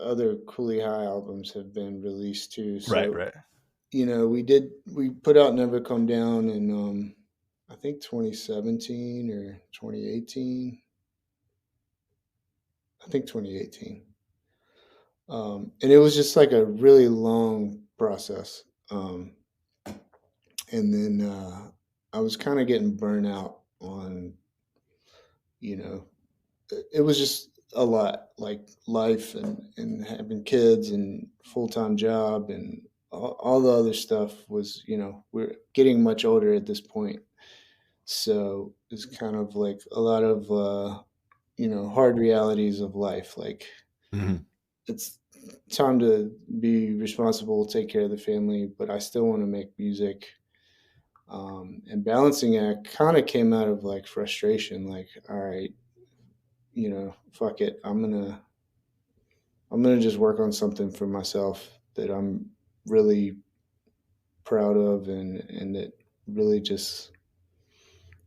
other Kooley High albums have been released too. Right, So right. we put out Never Come Down in I think 2017 or 2018. I think 2018. And it was just like a really long process. And then I was kind of getting burnt out on, you know, it was just a lot, like life and having kids and full-time job and all the other stuff was, we're getting much older at this point. So it's kind of like a lot of, hard realities of life. Like, Hmm. it's time to be responsible, take care of the family, but I still want to make music. And Balancing Act kind of came out of like frustration, like, all right, fuck it. I'm gonna just work on something for myself that I'm really proud of, and that really just,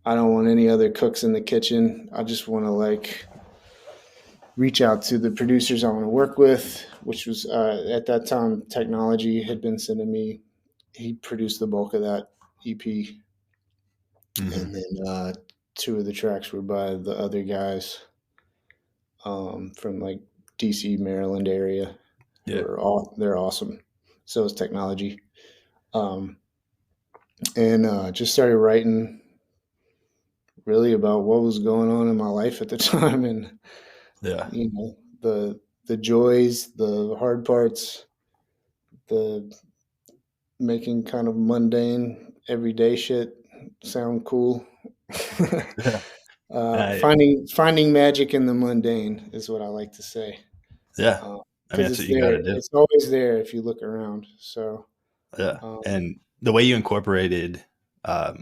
I don't want any other cooks in the kitchen. I just want to like reach out to the producers I want to work with, which was at that time Technology had been sending me. He produced the bulk of that EP, Hmm. and then two of the tracks were by the other guys from like DC, Maryland area, who Yeah. are all they're awesome. So is Technology, um, and just started writing really about what was going on in my life at the time, and Yeah. the joys, the hard parts, the making kind of mundane everyday shit sound cool. Yeah. I, Finding magic in the mundane is what I like to say, yeah. I mean, because that's it's what you got there. to do. It's always there if you look around. So Yeah. um, And the way you incorporated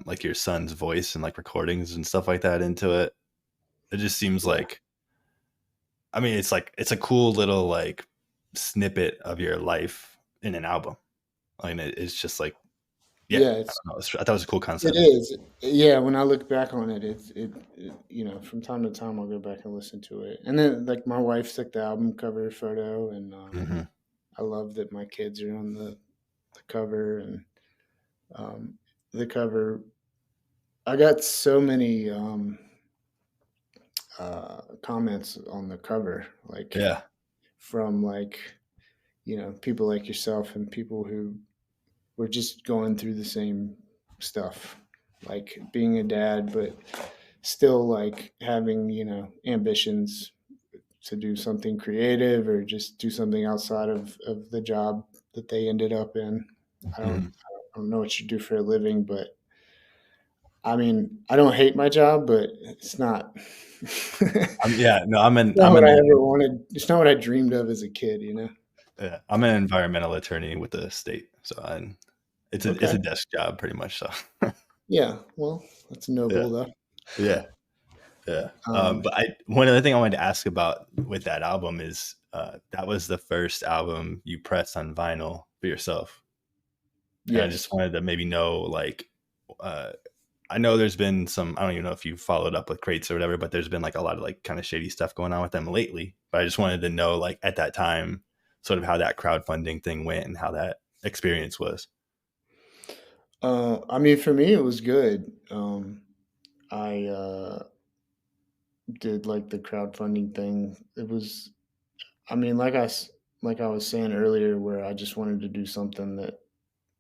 like your son's voice and like recordings and stuff like that into it, it just seems yeah, like, I mean, it's like, it's a cool little like snippet of your life in an album. I mean, it's just like, yeah, yeah, I don't know. I thought it was a cool it concept. is. Yeah, when I look back on it, from time to time I'll go back and listen to it, and then like my wife took the album cover photo, and Hmm. I love that my kids are on the cover, and um, the cover. I got so many comments on the cover, like Yeah. from like people like yourself and people who were just going through the same stuff, like being a dad, but still like having ambitions to do something creative or just do something outside of the job that they ended up in. I don't, Hmm. I don't know what you do for a living, but I mean, I don't hate my job, but it's not. Yeah, no, Not what I ever wanted. It's not what I dreamed of as a kid, you know. yeah, I'm an environmental attorney with the state. So it's a Okay. desk job pretty much. So Yeah. Well, that's yeah. noble, though. Yeah. Yeah. Um, But one other thing I wanted to ask about with that album is that was the first album you pressed on vinyl for yourself. And I just yes. wanted to maybe know, like, uh, I know there's been some, I don't even know if you followed up with Crates or whatever, but there's been like a lot of like kind of shady stuff going on with them lately. But I just wanted to know, like, at that time, sort of how that crowdfunding thing went and how that experience was. I mean, for me, it was good. I did like the crowdfunding thing. It was, I mean, like I was saying earlier, where I just wanted to do something that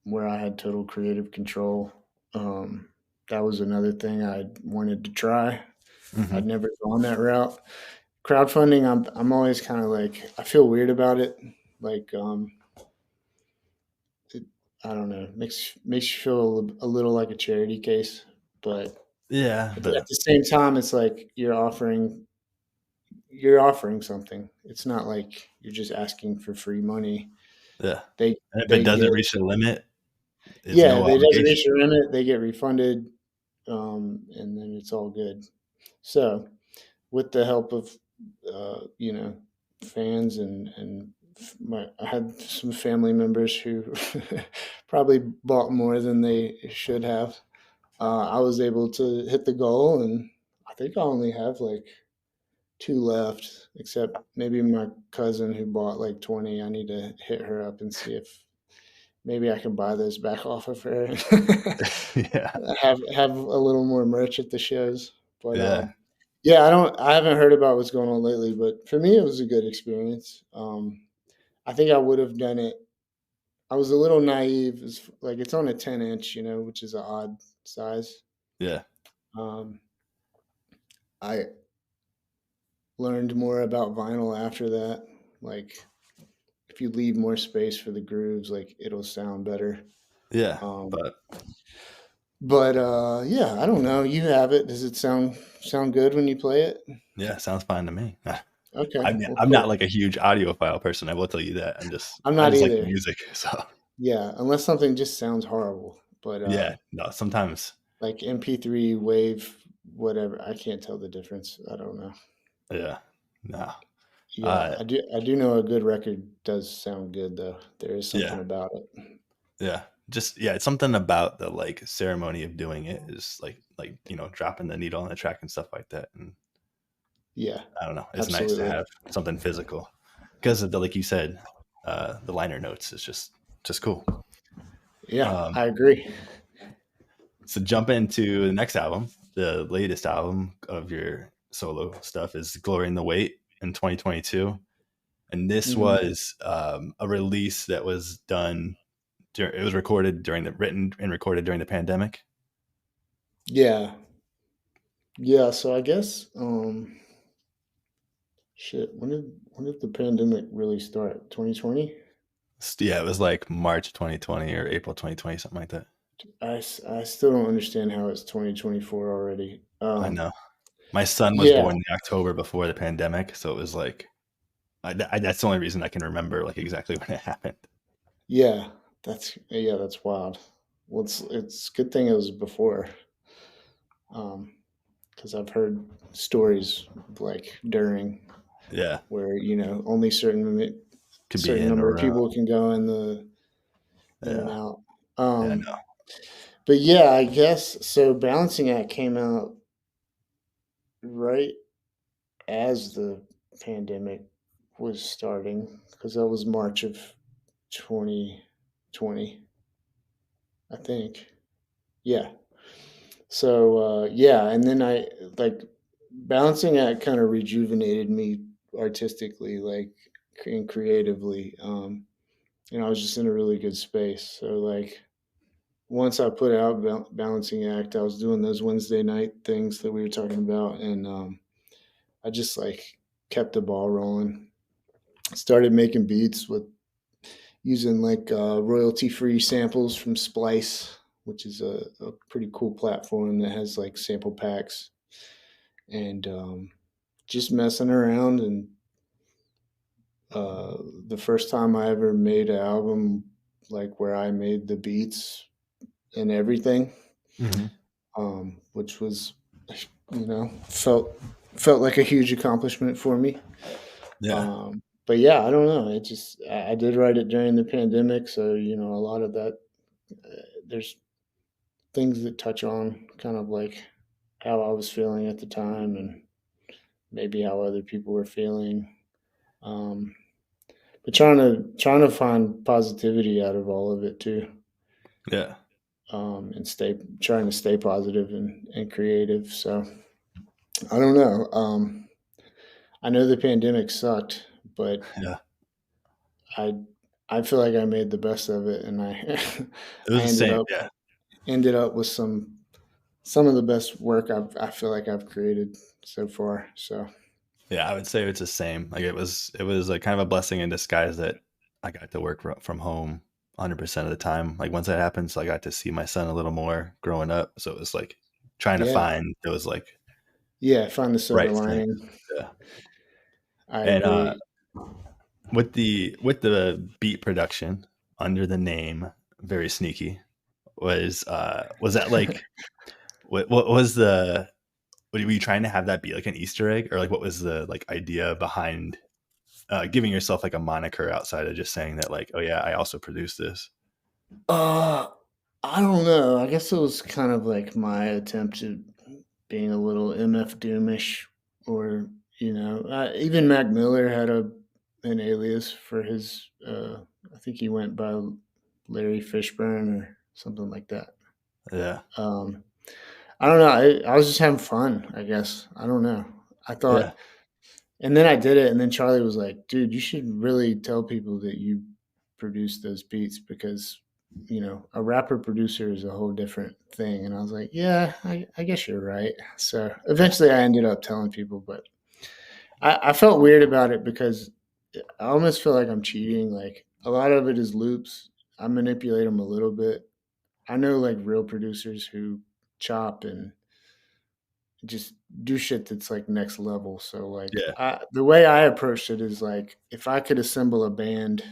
where I had total creative control. Um, that was another thing I wanted to try. Hmm. I'd never gone that route. Crowdfunding, I'm always kind of like I feel weird about it. Like it, I don't know, makes you feel a little like a charity case, but Yeah. at But the same time, it's like you're offering something. It's not like you're just asking for free money. yeah. They And if it they get doesn't reach the limit, it's yeah, no if it doesn't obligation. reach your limit, they get refunded, and then it's all good. So with the help of fans and I had some family members who probably bought more than they should have. I was able to hit the goal, and I think I only have like two left, except maybe my cousin who bought like 20. I need to hit her up and see if maybe I can buy those back off of her. Yeah. have a little more merch at the shows. But Yeah. yeah, I haven't heard about what's going on lately, but for me it was a good experience. I think I would have done it. I was a little naive. It's like it's on a 10-inch, which is an odd size. Yeah. Um, I learned more about vinyl after that. Like if you leave more space for the grooves, like it'll sound better. Yeah. Um, But but yeah, I don't know. You have it. Does it sound good when you play it? yeah, sounds fine to me. Okay, well, I'm not cool. like a huge audiophile person. I will tell you that. I'm I not just like the either. music. So Yeah, unless something just sounds horrible. But yeah, no, sometimes like MP3 wave, whatever, I can't tell the difference. I don't know. yeah, no, Yeah, uh, I do know a good record does sound good though. There is something yeah, about it. yeah, just yeah. It's something about the like ceremony of doing it is like dropping the needle on the track and stuff like that. And Yeah, I don't know, it's nice to absolutely. have something physical because of the like you said, the liner notes is just cool. Yeah, Um, I agree. so jump into the next album. the latest album of your solo stuff is Glory in the Wait in 2022. And this Hmm. was a release that was done. It was recorded written and recorded during the pandemic. Yeah. Yeah. So I guess, shit, when did the pandemic really start? 2020? Yeah, it was like March 2020 or April 2020, something like that. I still don't understand how it's 2024 already. I know. My son was Yeah. born in October before the pandemic, so it was like that's the only reason I can remember like exactly when it happened. Yeah. That's wild. Well, it's a good thing it was before. Because I've heard stories like during Yeah, where only could be certain in number or of people can go in and yeah, out. yeah, no, But yeah, I guess so. Balancing Act came out right as the pandemic was starting because that was March of 2020, I think. Yeah. So yeah, and then I like balancing act kind of rejuvenated me artistically, like and creatively. I was just in a really good space. So like once I put out balancing act, I was doing those Wednesday night things that we were talking about, and I just like kept the ball rolling. Started making beats with using like royalty free samples from Splice, which is a pretty cool platform that has like sample packs, and just messing around. And uh, the first time I ever made an album, like where I made the beats and everything, hmm which was, felt like a huge accomplishment for me. yeah, But yeah, I don't know. I did write it during the pandemic, so a lot of that. There's things that touch on kind of like how I was feeling at the time and maybe how other people were feeling. Um, but trying to find positivity out of all of it too, yeah. and trying to stay positive and creative. So I don't know. I know the pandemic sucked, but Yeah, I I feel like I made the best of it, and I it was I the same. Yeah, ended up with some of the best work I feel like I've created so far. So yeah. I would say it's the same. Like it was like kind of a blessing in disguise that I got to work from home 100% of the time. Like once that happened, so I got to see my son a little more growing up. So it was like trying to yeah, find those like yeah, find the silver right things. lining. Yeah, I and agree. with the beat production under the name Very Sneaky was that like what was the were you trying to have that be like an Easter egg, or like what was the like idea behind giving yourself like a moniker outside of just saying that like, oh yeah, I also produced this? Uh, I don't know. I guess it was kind of like my attempt at being a little MF Doomish, or even Mac Miller had an alias for his. I think he went by Larry Fishburne or something like that. Yeah, Um, I don't know. I was just having fun. I guess I don't know. I yeah, thought, and then I did it, and then Charlie was like, "Dude, you should really tell people that you produced those beats because." A rapper producer is a whole different thing. And I was like, yeah, I guess you're right. So yeah, eventually I ended up telling people, but I felt weird about it because I almost feel like I'm cheating. Like a lot of it is loops. I manipulate them a little bit. I know like real producers who chop and just do shit that's like next level. So like yeah. the way I approached it is like if I could assemble a band,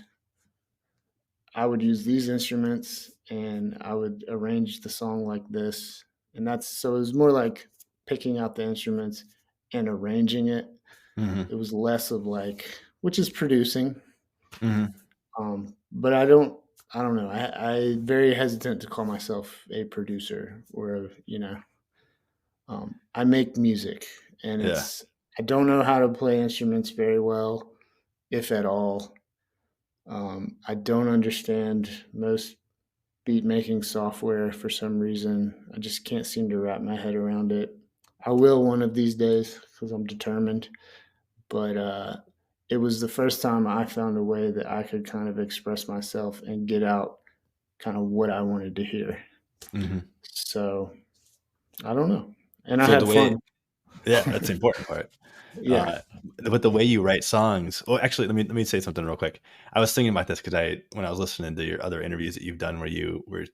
I would use these instruments and I would arrange the song like this. And that's so it was more like picking out the instruments and arranging it. hmm It was less of like, which is producing. hmm But I don't know. I very hesitant to call myself a producer or I make music and Yeah, I don't know how to play instruments very well, if at all. I don't understand most beat making software for some reason. I just can't seem to wrap my head around it. I will one of these days because I'm determined. But it was the first time I found a way that I could kind of express myself and get out kind of what I wanted to hear. Hmm. So I don't know. And I So the had way, fun. yeah, that's the important part. Yeah. Uh, but the way you write songs. Well, actually, let me say something real quick. I was thinking about this because when I was listening to your other interviews that you've done, where you were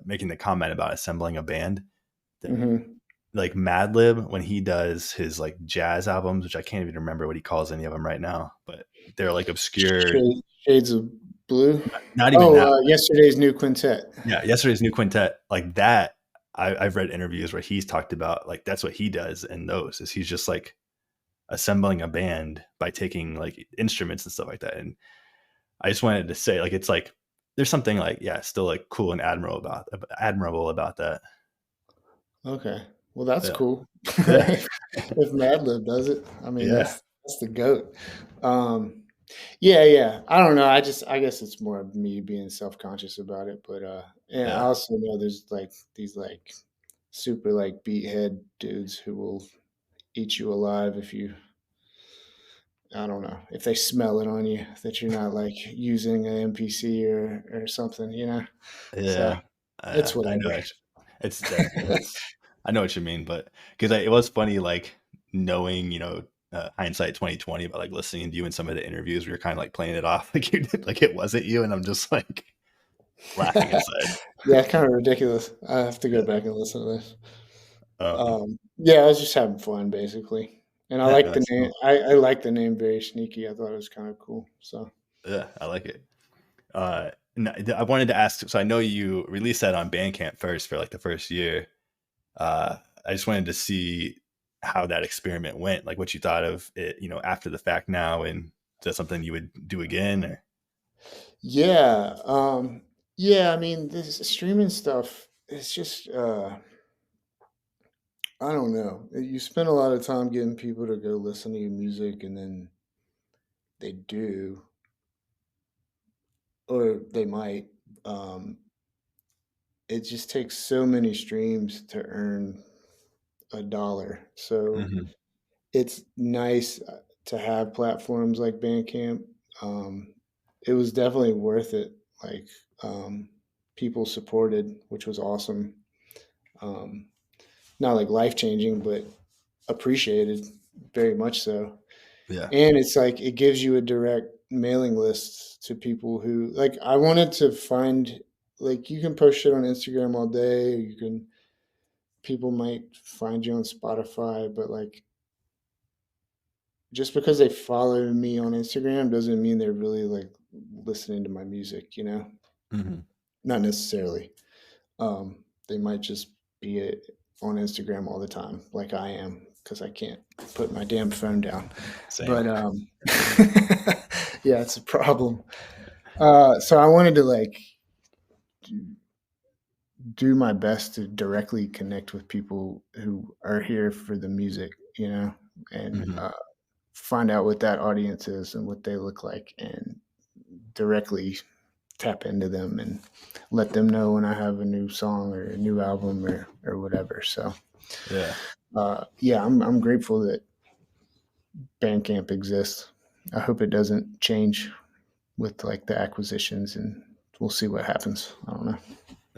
making the comment about assembling a band. Hmm. Like Madlib, when he does his like jazz albums, which I can't even remember what he calls any of them right now, but they're like obscure. Shades of Blue. Not even Oh, that. yesterday's new quintet. Yeah, yesterday's new quintet, like that. I've read interviews where he's talked about like that's what he does in those. Is he's just like assembling a band by taking like instruments and stuff like that. And I just wanted to say like it's like there's something like still like cool and admirable about that. Okay. Well, that's Yeah, cool. yeah, If Madlib does it, I mean, yeah, that's the goat. Um, yeah, yeah. I don't know. I guess it's more of me being self-conscious about it, but and I yeah, also know there's like these like super like beathead dudes who will eat you alive if you I don't know, if they smell it on you that you're not like using an MPC or something, you know. So yeah. it's I know whatever. it's that it's. I know what you mean, but because it was funny, like knowing hindsight 2020, but like listening to you in some of the interviews, we were kind of like playing it off like you did, like it wasn't you, and I'm just like laughing inside. Yeah, kind of ridiculous. I have to go Yeah. back and listen to this. Um, Yeah, I was just having fun basically, and I yeah, like no, the it's name. cool. I like the name Very Sneaky. I thought it was kind of cool. So Yeah, I like it. I wanted to ask. So I know you released that on Bandcamp first for like the first year. I just wanted to see how that experiment went, like what you thought of it, after the fact now, and is that something you would do again? Or yeah, yeah. I mean, this streaming stuff. It's just I don't know. You spend a lot of time getting people to go listen to your music, and then they do, or they might. Um, it just takes so many streams to earn a dollar. So Mhm. it's nice to have platforms like Bandcamp. Um, it was definitely worth it. Like um, people supported, which was awesome. Um, not like life changing, but appreciated very much so. Yeah. And it's like it gives you a direct mailing list to people who like. I wanted to find like you can post shit on Instagram all day. You can people might find you on Spotify, but like just because they follow me on Instagram doesn't mean they're really like listening to my music, you know? Mhm. Not necessarily. They might just be on Instagram all the time, like I am, because I can't put my damn phone down. Same. But yeah, it's a problem. So I wanted to like do my best to directly connect with people who are here for the music, you know, and Mhm. find out what that audience is and what they look like and directly tap into them and let them know when I have a new song or a new album or whatever. So, Yeah. yeah, I'm grateful that Bandcamp exists. I hope it doesn't change with like the acquisitions and we'll see what happens. I don't know.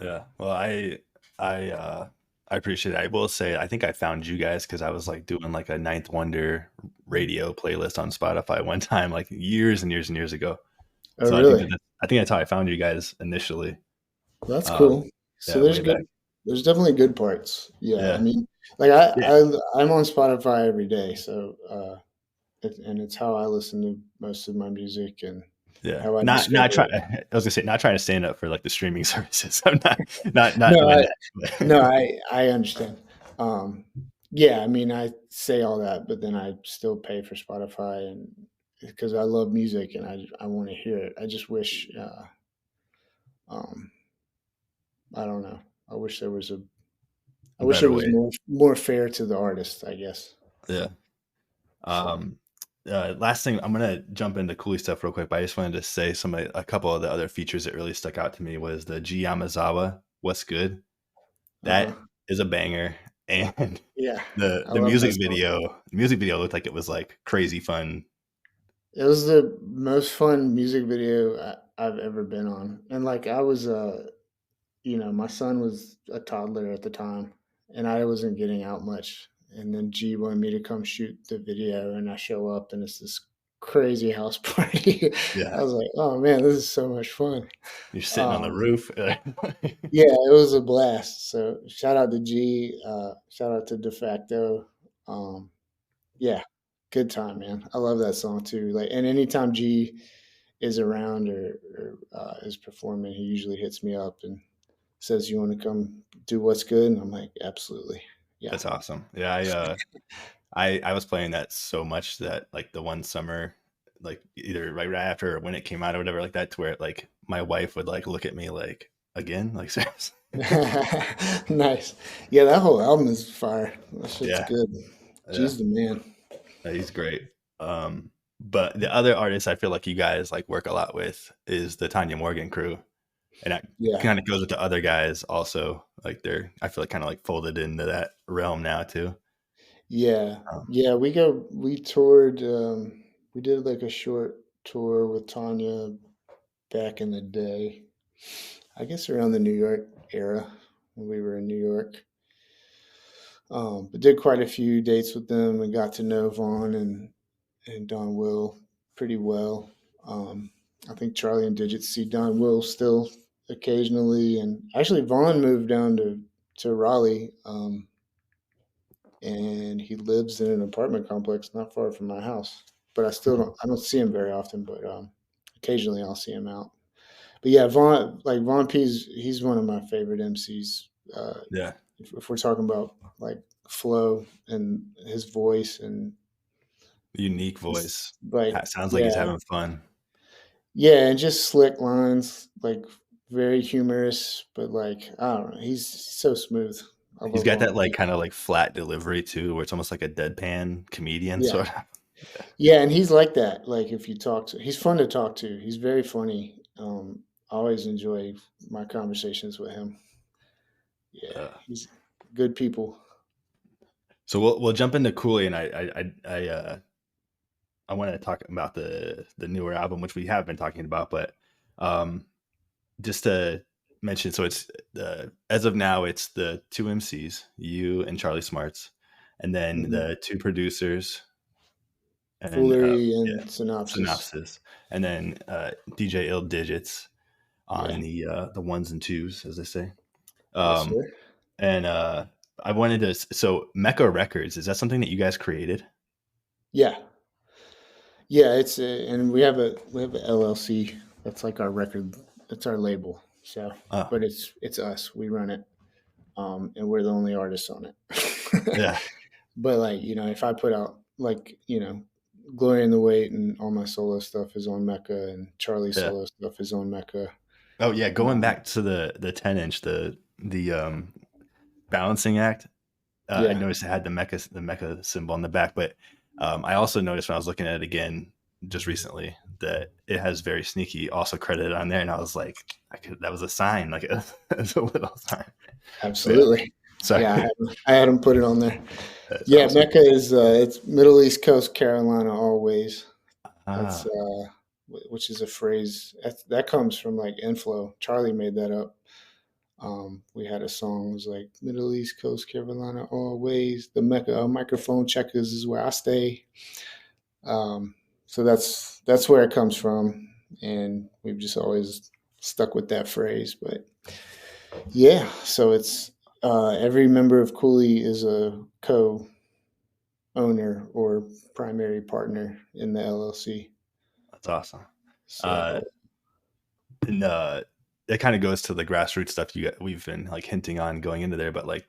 Yeah. Well, I I appreciate it. I will say I think I found you guys because I was like doing like a Ninth Wonder radio playlist on Spotify one time, like years and years and years ago. Oh, So I think really? that's how I found you guys initially. That's Um, cool. So yeah, way back. there's definitely good parts. Yeah. I Yeah. mean, like Yeah. I'm on Spotify every day. So, and it's how I listen to most of my music and Yeah. how I Not discover try it. I was gonna say not trying to stand up for like the streaming services. I'm not No, doing no, that. I understand. Um, yeah, I mean, I say all that, but then I still pay for Spotify and because I love music and I want to hear it. I just wish, um, I don't know. I wish there was I wish it Better was way. more fair to the artist, I guess. Yeah. So, Um, last thing, I'm gonna jump into Kooley stuff real quick, but I just wanted to say a couple of the other features that really stuck out to me was the G Yamazawa "What's Good." Uh-huh. That is a banger, and Yeah. the I the love that music song. video the music video looked like it was like crazy fun. It was the most fun music video I've ever been on. And like I was my son was a toddler at the time and I wasn't getting out much. And then G wanted me to come shoot the video and I show up and it's this crazy house party. Yeah, I was like, oh man, this is so much fun. you're sitting on the Um, roof. yeah, it was a blast. So shout out to G, shout out to De facto. Um, yeah, good time, man. I love that song too. Like, and anytime G is around or is performing, he usually hits me up and says, "You want to come do what's good?" And I'm like, "Absolutely, yeah." That's awesome. Yeah, I was playing that so much that like the one summer, like either right after or when it came out or whatever like that, to where like my wife would like look at me like again, like seriously. Nice. Yeah, that whole album is fire. That shit's Yeah, good. yeah, G's the man. he's great. But the other artists I feel like you guys like work a lot with is the Tanya Morgan crew, and that Yeah, kind of goes with the other guys also. Like they're I feel like kind of like folded into that realm now too. yeah, Um, yeah. We toured. We did like a short tour with Tanya back in the day. I guess around the New York era when we were in New York. But did quite a few dates with them and got to know Vaughn and Don Will pretty well. Um, I think Charlie and Digits see Don Will still occasionally, and actually Vaughn moved down to Raleigh, and he lives in an apartment complex not far from my house. But I don't see him very often, but occasionally I'll see him out. But yeah, Vaughn P's he's one of my favorite MCs. Uh, yeah, if we're talking about like flow and his voice and unique just voice. like Sounds like he's yeah, having fun. yeah, and just slick lines, like very humorous, but like I don't know, he's so smooth. I He's love got Vaughn that like P. kind of like flat delivery too, where it's almost like a deadpan comedian Yeah, sort of. yeah, and he's like that. Like if you talk to, he's fun to talk to. He's very funny. I always enjoy my conversations with him. Yeah, Uh, he's good people. so we'll jump into Kooley, and I want to talk about the newer album, which we have been talking about, but um, just to mention, so it's as of now, it's the two MCs, you and Charlie Smarts, and then Hmm. the two producers, and Foolery yeah, and synopsis. synopsis, and then DJ Ill Digits Yeah, on the ones and twos, as they say. yes, Um, sir. and I wanted to. So Mecca Records, is that something that you guys created? Yeah, yeah. And we have a LLC. That's like our record. That's our label. So, Oh, but it's us. We run it. And we're the only artists on it. yeah, But like if I put out like Glory in the Weight and all my solo stuff is on Mecca, and Charlie's yeah. solo stuff is on Mecca. Oh yeah, going Um, back to the 10-inch, the balancing act. I yeah, noticed it had the Mecca symbol on the back, but I also noticed when I was looking at it again just recently that it has very sneaky also credited on there, and I was like, that was a sign, like it's a little sign. But yeah, absolutely. sorry, Yeah, I had him put it on there. that's Yeah, awesome. Mecca is it's Middle East Coast Carolina always. That's Ah, which is a phrase that comes from like inflow. Charlie made that up. We had a song it was like Middle East Coast Carolina always. The Mecca microphone checkers is where I stay. Um, so that's where it comes from, and we've just always stuck with that phrase. But yeah, so it's every member of Cooley is a co-owner or primary partner in the LLC. that's awesome. Uh, So and it kind of goes to the grassroots stuff we've been like hinting on going into there, but like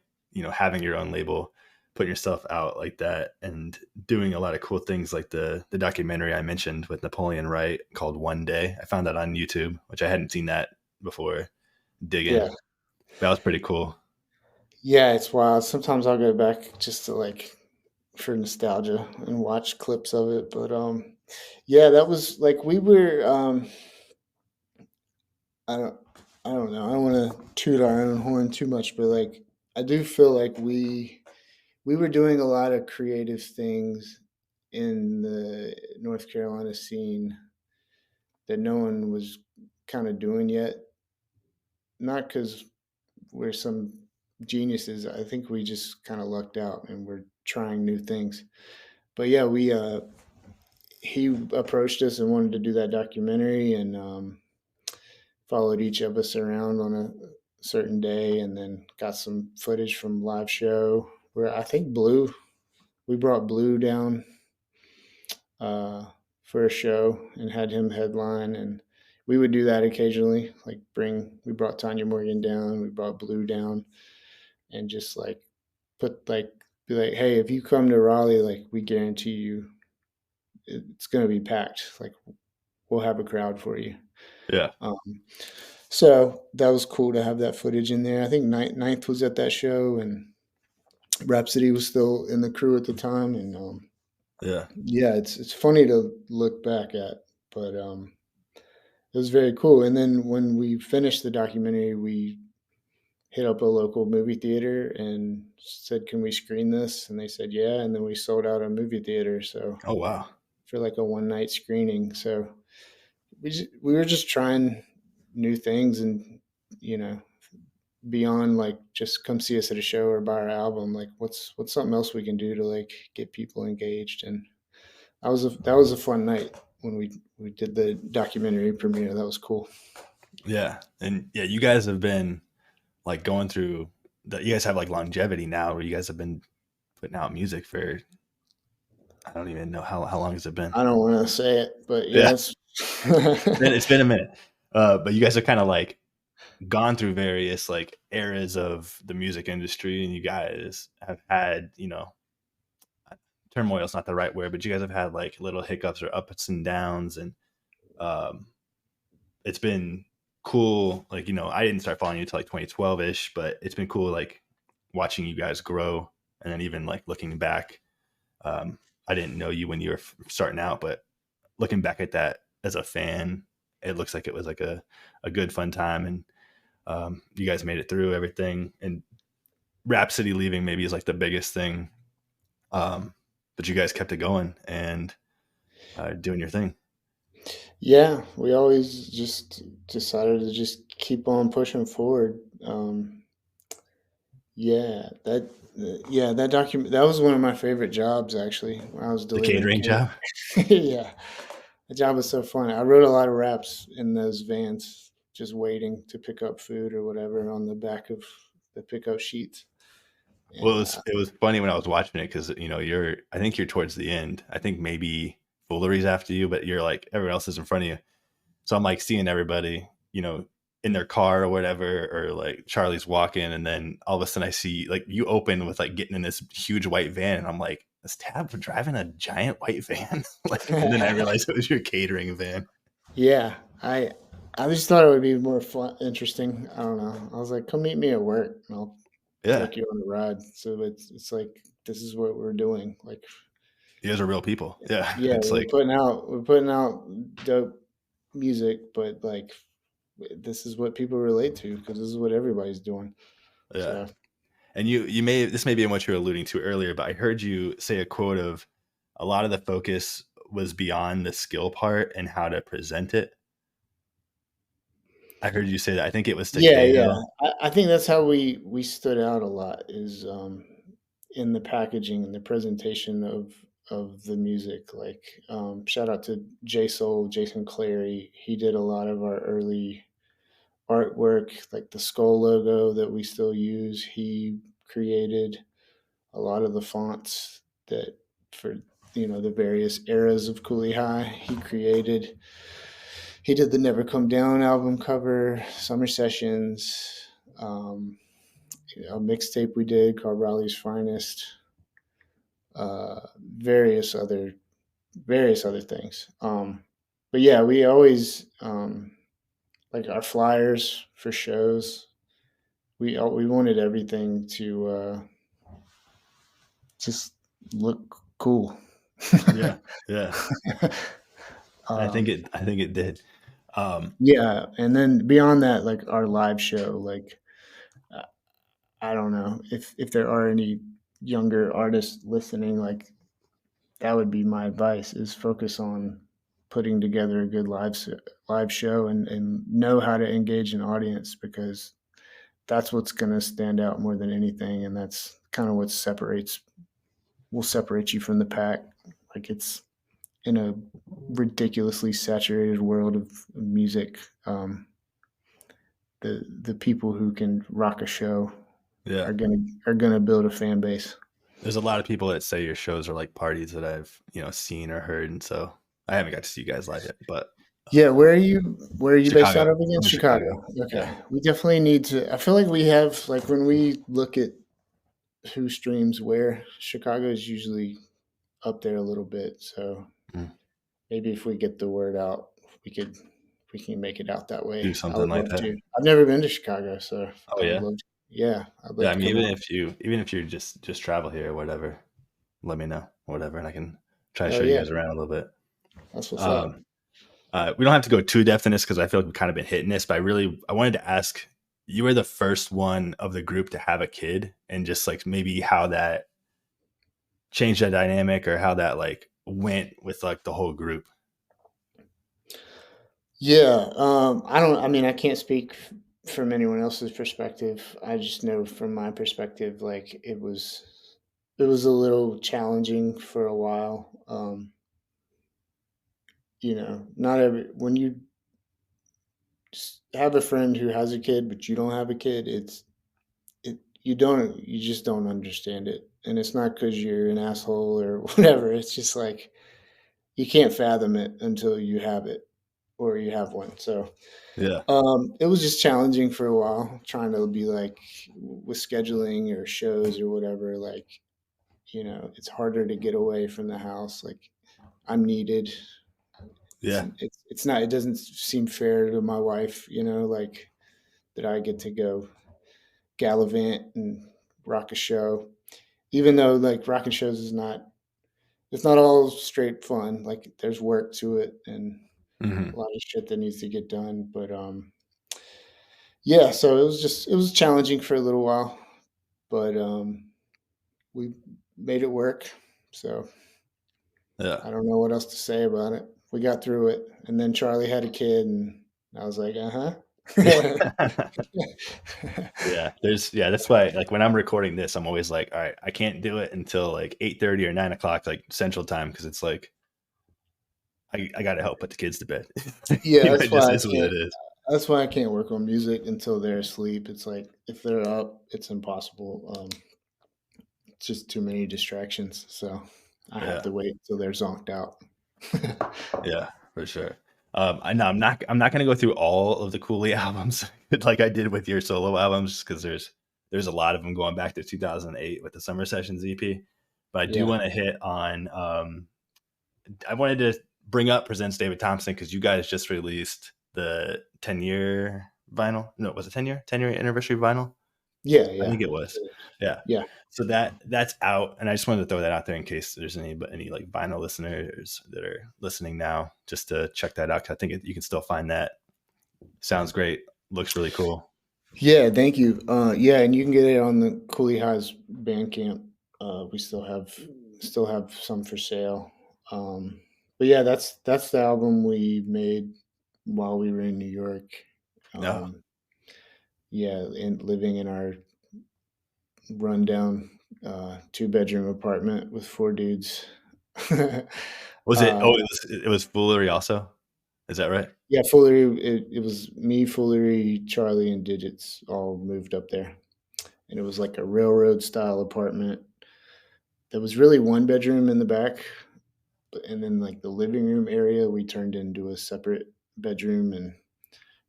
having your own label, putting yourself out like that, and doing a lot of cool things like the documentary I mentioned with Napoleon Wright called One Day. I found that on YouTube, which I hadn't seen that before. Digging, yeah, that was pretty cool. yeah, it's wild. Sometimes I'll go back just to like for nostalgia and watch clips of it. But yeah, that was like we were. I don't I don't know. I don't want to toot our own horn too much, but like I do feel like we were doing a lot of creative things in the North Carolina scene that no one was kind of doing yet. Not because we're some geniuses. I think we just kind of lucked out and we're trying new things. But yeah, we he approached us and wanted to do that documentary, and followed each of us around on a certain day, and then got some footage from live show where I think Blue, we brought Blue down uh, for a show and had him headline, and we would do that occasionally. Like we brought Tanya Morgan down, we brought Blue down, and just like put like be like, hey, if you come to Raleigh, like we guarantee you, it's gonna be packed. Like we'll have a crowd for you. Yeah. Um, so that was cool to have that footage in there. I think Ninth was at that show, and Rhapsody was still in the crew at the time, and Yeah. yeah, it's funny to look back at, but it was very cool. And then when we finished the documentary, we hit up a local movie theater and said, "Can we screen this?" And they said, "Yeah." And then we sold out a movie theater, so Oh wow. for like a one night screening. So we were just trying new things, and you know, beyond like just come see us at a show or buy our album, like what's something else we can do to like get people engaged. And that was a fun night when we did the documentary premiere. That was cool. Yeah. And yeah, you guys have been like going through that. You guys have like longevity now where you guys have been putting out music for, I don't even know how long has it been? I don't want to say it, but Yeah. yes. It's been a minute. But you guys have kind of like gone through various like eras of the music industry, and you guys have had, turmoil is not the right word, but you guys have had like little hiccups or ups and downs, and um, it's been cool. Like, I didn't start following you until like 2012 ish, but it's been cool like watching you guys grow, and then even like looking back. Um, I didn't know you when you were starting out, but looking back at that as a fan, it looks like it was like a good fun time, and you guys made it through everything. And Rhapsody leaving maybe is like the biggest thing, but you guys kept it going and doing your thing. Yeah, we always just decided to just keep on pushing forward. Yeah, yeah, that document that was one of my favorite jobs actually. When I was The delivering catering job. cake. Yeah, the job was so fun. I wrote a lot of raps in those vans, just waiting to pick up food or whatever on the back of the pickup sheets. Well, And it was funny when I was watching it because I think you're towards the end. I think maybe Foolery's after you, but you're like everyone else is in front of you. So I'm like seeing everybody, in their car or whatever, or like Charlie's walking, and then all of a sudden I see like you open with like getting in this huge white van, and I'm like, is Tab driving a giant white van? Like, and then I realized it was your catering van. yeah, I just thought it would be more fun, interesting. I don't know. I was like, come meet me at work, and I'll Yeah, take you on a ride. So it's like this is what we're doing. Like, you guys are real people. Yeah, yeah, it's like we're putting out dope music, but like this is what people relate to because this is what everybody's doing. yeah. So And you may this may be what you were alluding to earlier, but I heard you say a quote of a lot of the focus was beyond the skill part and how to present it. I heard you say that. I think it was yeah, yeah, Takeo. I think that's how we stood out a lot is in the packaging and the presentation of the music. Like shout out to J Soul, Jason Clary. He did a lot of our early artwork, like the skull logo that we still use. He created a lot of the fonts that for the various eras of Kooley High. He did the Never Come Down album cover, Summer Sessions, um, a mixtape we did called Raleigh's Finest, uh, various other various other things. But yeah, we always like our flyers for shows. We wanted everything to just look cool. Yeah, yeah. um, I think it did. yeah, and then beyond that, like our live show, like uh, I don't know if there are any younger artists listening, like that would be my advice: is focus on putting together a good live show and know how to engage an audience, because that's what's going to stand out more than anything, and that's kind of what separates will separate you from the pack. Like it's in a ridiculously saturated world of music. The people who can rock a show yeah. are gonna build a fan base. There's a lot of people that say your shows are like parties that I've, seen or heard, and so I haven't got to see you guys live yet, but Yeah, where are you based out Chicago. of again? I'm in Chicago. Chicago. Okay. Yeah. We definitely need to I feel like we have like when we look at who streams where, Chicago is usually up there a little bit. So Mm. maybe if we get the word out, we can make it out that Do way. I something would like love that. to. I've never been to Chicago, so Oh I would yeah. love to. Yeah, I'd Yeah, love I to mean, come out. even if you just travel here or whatever, let me know, whatever, and I can try to Hell show you yeah, guys around a little bit. that's what's up. Um, we don't have to go too depth in this because I feel like we've kind of been hitting this, but I wanted to ask, you were the first one of the group to have a kid, and just like maybe how that changed that dynamic or how that like went with like the whole group. Yeah, I don't. I mean, I can't speak from anyone else's perspective. I just know from my perspective, like it was a little challenging for a while. Not every when you just have a friend who has a kid, but you don't have a kid, you just don't understand it, and it's not because you're an asshole or whatever. It's just like you can't fathom it until you have it or you have one. So Yeah. it was just challenging for a while, trying to be like with scheduling or shows or whatever. Like, it's harder to get away from the house. Like, I'm needed. It's Yeah. it's not. It doesn't seem fair to my wife. Like that I get to go gallivant and rock a show, even though like rocking shows is not. It's not all straight fun. Like, there's work to it and Hmm. a lot of shit that needs to get done. But yeah, so it was challenging for a little while, but we made it work. So Yeah. I don't know what else to say about it. We got through it, and then Charlie had a kid, and I was like, uh huh. Yeah. Yeah, that's why like when I'm recording this, I'm always like, all right, I can't do it until like 8:30 or 9 o'clock, like Central Time, because it's like I gotta help put the kids to bed. Yeah, It just is what it is. That's why I can't work on music until they're asleep. It's like if they're up, it's impossible. It's just too many distractions. So I have Yeah, to wait until they're zonked out. yeah, for sure. I know I'm not gonna go through all of the Kooley albums like I did with your solo albums, because there's a lot of them going back to 2008 with the Summer Sessions EP. But I do Yeah. want to hit on I wanted to bring up Presents David Thompson because you guys just released the 10-year vinyl. No, was it 10-year anniversary vinyl? Yeah. I Yeah. think it was. Yeah. Yeah. So that's out, and I just wanted to throw that out there in case there's any like vinyl listeners that are listening now, just to check that out. 'Cause I think you can still find that. Sounds great. Looks really cool. Yeah, thank you. Yeah, and you can get it on the Kooley High's Bandcamp. We still have some for sale. But yeah, that's the album we made while we were in New York. No, Yeah, and living in our rundown 2-bedroom apartment with 4 dudes. was it? uh, Oh, it was Foolery also. Is that right? yeah, Foolery. It was me, Foolery, Charlie, and Digits all moved up there, and it was like a railroad style apartment. There was really one bedroom in the back, and then like the living room area we turned into a separate bedroom, and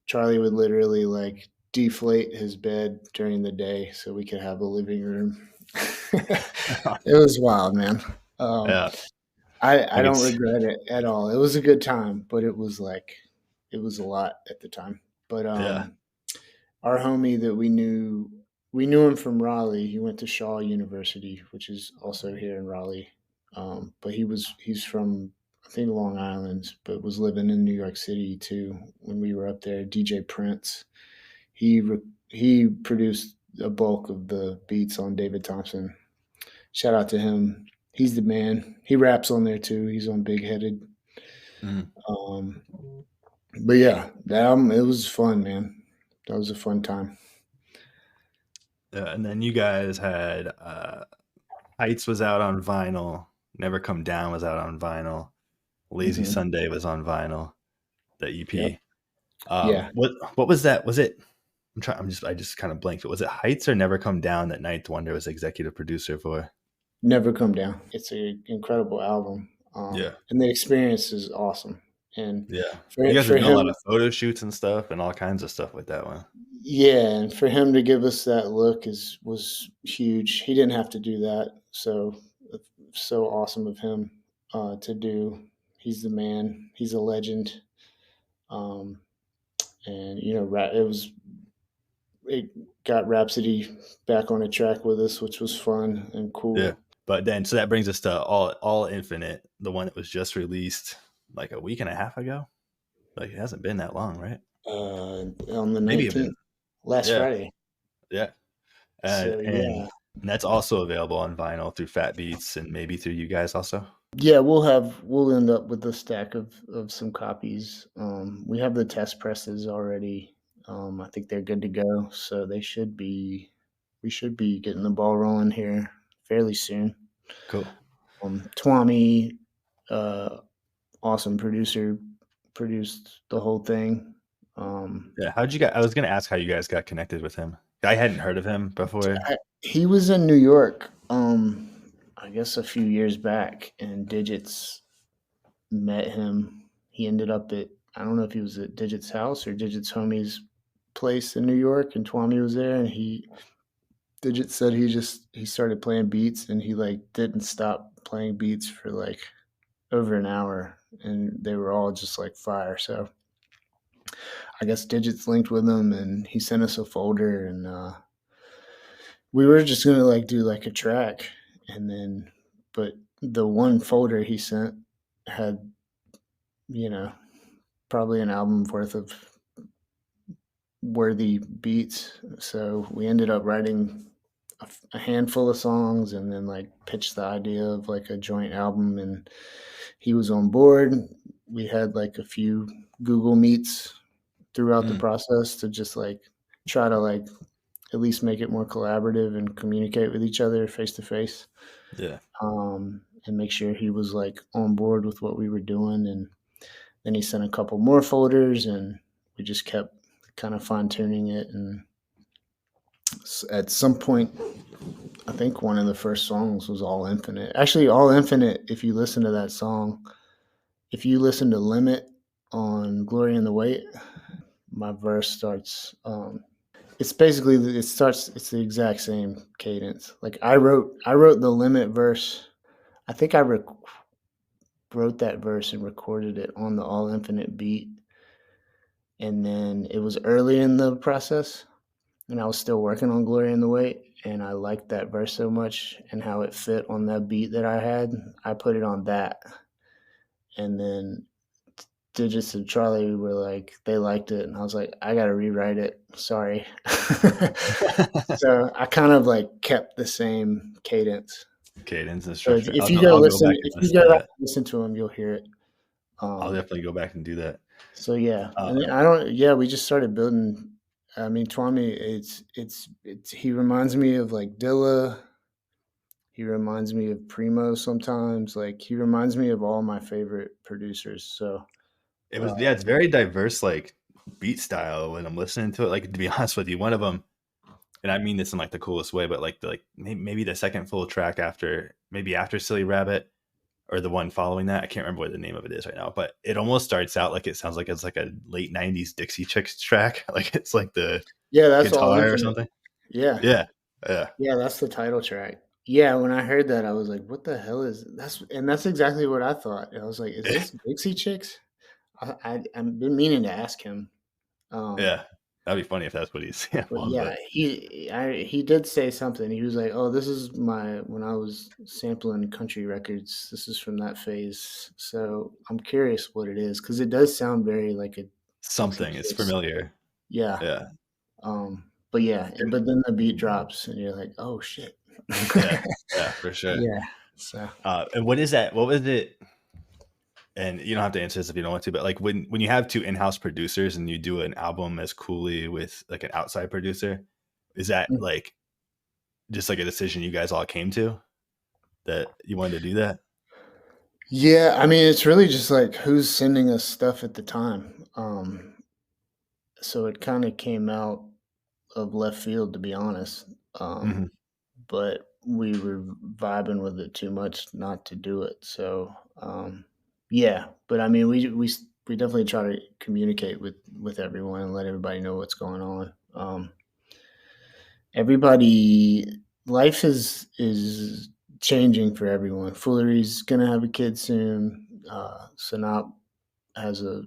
Charlie would literally like deflate his bed during the day so we could have a living room. It was wild, man. Um, Yeah, I I could. don't regret it at all. It was a good time, but it was a lot at the time. But Yeah. our homie that we knew we knew him from Raleigh. He went to Shaw University, which is also here in Raleigh. But he's from, I think, Long Island, but was living in New York City too when we were up there. DJ Prince. He produced a bulk of the beats on David Thompson. Shout out to him. He's the man. He raps on there too. He's on Big Headed. Mm. Um, but yeah, that album, it was fun, man. That was a fun time. And then you guys had Heights was out on vinyl. Never Come Down was out on vinyl. Lazy Hmm. Sunday was on vinyl. The Yep. EP. Yeah. What was that? Was it? I just kind of blanked. But was it Heights or Never Come Down that Ninth Wonder was executive producer for? Never Come Down. It's an incredible album. Yeah, And the experience is awesome. And yeah. You for, guys were for doing a lot him, of photo shoots and stuff, and all kinds of stuff with that one. yeah, and for him to give us that look was huge. He didn't have to do that. So awesome of him to do. He's the man. He's a legend. Um, and it got Rhapsody back on the track with us, which was fun and Yeah. cool. But then, so that brings us to All Infinite, the one that was just released like a week and a half ago. Like it hasn't been that long, right? On the Maybe even 19th, last yeah, Friday. yeah. So And yeah, that's also available on vinyl through Fat Beats and maybe through you guys also. yeah, we'll end up with a stack of some copies. We have the test presses already. I think they're good to go, so we should be getting the ball rolling here fairly soon. Cool. Tuamie, uh, awesome producer, produced the whole thing. Um, Yeah. How'd you get? I was gonna ask how you guys got connected with him. I hadn't heard of him before. he was in New York, I guess a few years back, and Digits met him. He ended up at, I don't know if he was at Digits' house or Digits' homie's place in New York, and Tuamie was there, and Digits said he started playing beats, and he like didn't stop playing beats for like over an hour, and they were all just like fire. So I guess Digits linked with him, and he sent us a folder, and we were just gonna like do like a track, and then but the one folder he sent had, you know, probably an album worth of worthy beats. So we ended up writing a handful of songs and then like pitched the idea of like a joint album, and he was on board. We had like a few Google Meets throughout the Mm, process to just like try to like at least make it more collaborative and communicate with each other face to face, yeah. and make sure he was like on board with what we were doing. And then he sent a couple more folders, and we just kept kind of fine tuning it. And at some point, I think one of the first songs was All Infinite. Actually, All Infinite, if you listen to that song, if you listen to Limit on Glory in the Weight, my verse starts. It's basically It's the exact same cadence. Like I wrote the Limit verse. I think wrote that verse and recorded it on the All Infinite beat, and then it was early in the process, and I was still working on Glory in the Weight, and I liked that verse so much and how it fit on that beat that I had. I put it on that, and then Digits and Charlie were like, they liked it, and I was like, I gotta rewrite it. Sorry. So I kind of like kept the same cadence. Cadence and So structure. I'll go back and if you listen go to back that. and listen to them, you'll hear it. I'll Um, definitely go back and do that. so yeah, and Um, I don't. Yeah, we just started building. I mean, Tuamie, he reminds me of like Dilla. He reminds me of Primo sometimes. Like he reminds me of all my favorite producers. So it was uh, yeah, it's very diverse like beat style when I'm listening to it. Like to be honest with you, one of them, and I mean this in like the coolest way, but like maybe the second full track after Silly Rabbit or the one following that, I can't remember what the name of it is right now, but it almost starts out like it sounds like it's like a late '90s Dixie Chicks track, like it's like the yeah, that's All guitar or Infinite. something. Yeah, Yeah, yeah, yeah, that's the title track. Yeah, when I heard that, I was like, "What the hell is that's exactly what I thought. I was like, "Is this Dixie Chicks?" I've been meaning to ask him. Um, yeah. That'd be funny if that's what he's But sampling, yeah, but he did say something. He was like, "Oh, this is my when I was sampling country records. This is from that phase." So I'm curious what it is because it does sound very like a Dixie something is Chicks. familiar. Yeah. Yeah. But yeah, but then the beat drops and you're like, "Oh shit." Yeah. Yeah, for sure. Yeah. So And what is that? What was it? And you don't have to answer this if you don't want to, but like when you have two in-house producers and you do an album as Kooley with like an outside producer, is that like just like a decision you guys all came to that you wanted to do that? yeah, I mean, it's really just like who's sending us stuff at the time. So it kind of came out of left field, to be honest. Hmm. But we were vibing with it too much not to do it. So yeah, but I mean, we definitely try to communicate with everyone and let everybody know what's going on. Everybody, life is changing for everyone. Fullery's gonna have a kid soon. Sanap has a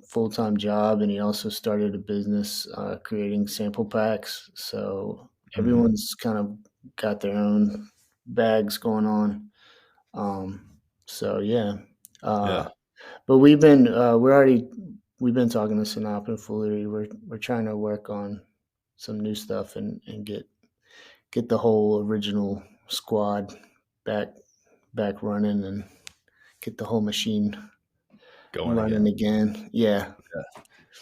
full time job, and he also started a business creating sample packs. So Hmm. everyone's kind of got their own bags going on. Um, so yeah, uh, Yeah. but we've been talking to Sanap and Foolery. We're trying to work on some new stuff and get the whole original squad back running and get the whole machine Going running again. again. Yeah.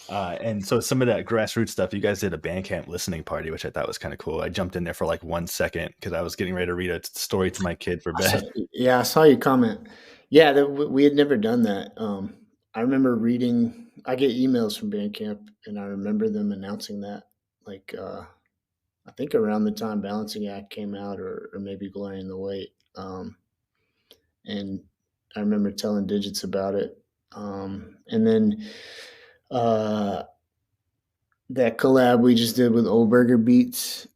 And so some of that grassroots stuff, you guys did a Bandcamp listening party, which I thought was kind of cool. I jumped in there for like 1 second because I was getting ready to read a story to my kid for I saw, bed. yeah, I saw your comment. Yeah, we had never done that. I remember reading. I get emails from Bandcamp, and I remember them announcing that. Like, I think around the time Balancing Act came out, or maybe Glory in the Weight. And I remember telling Digits about it. And then uh, that collab we just did with Old Burger Beats.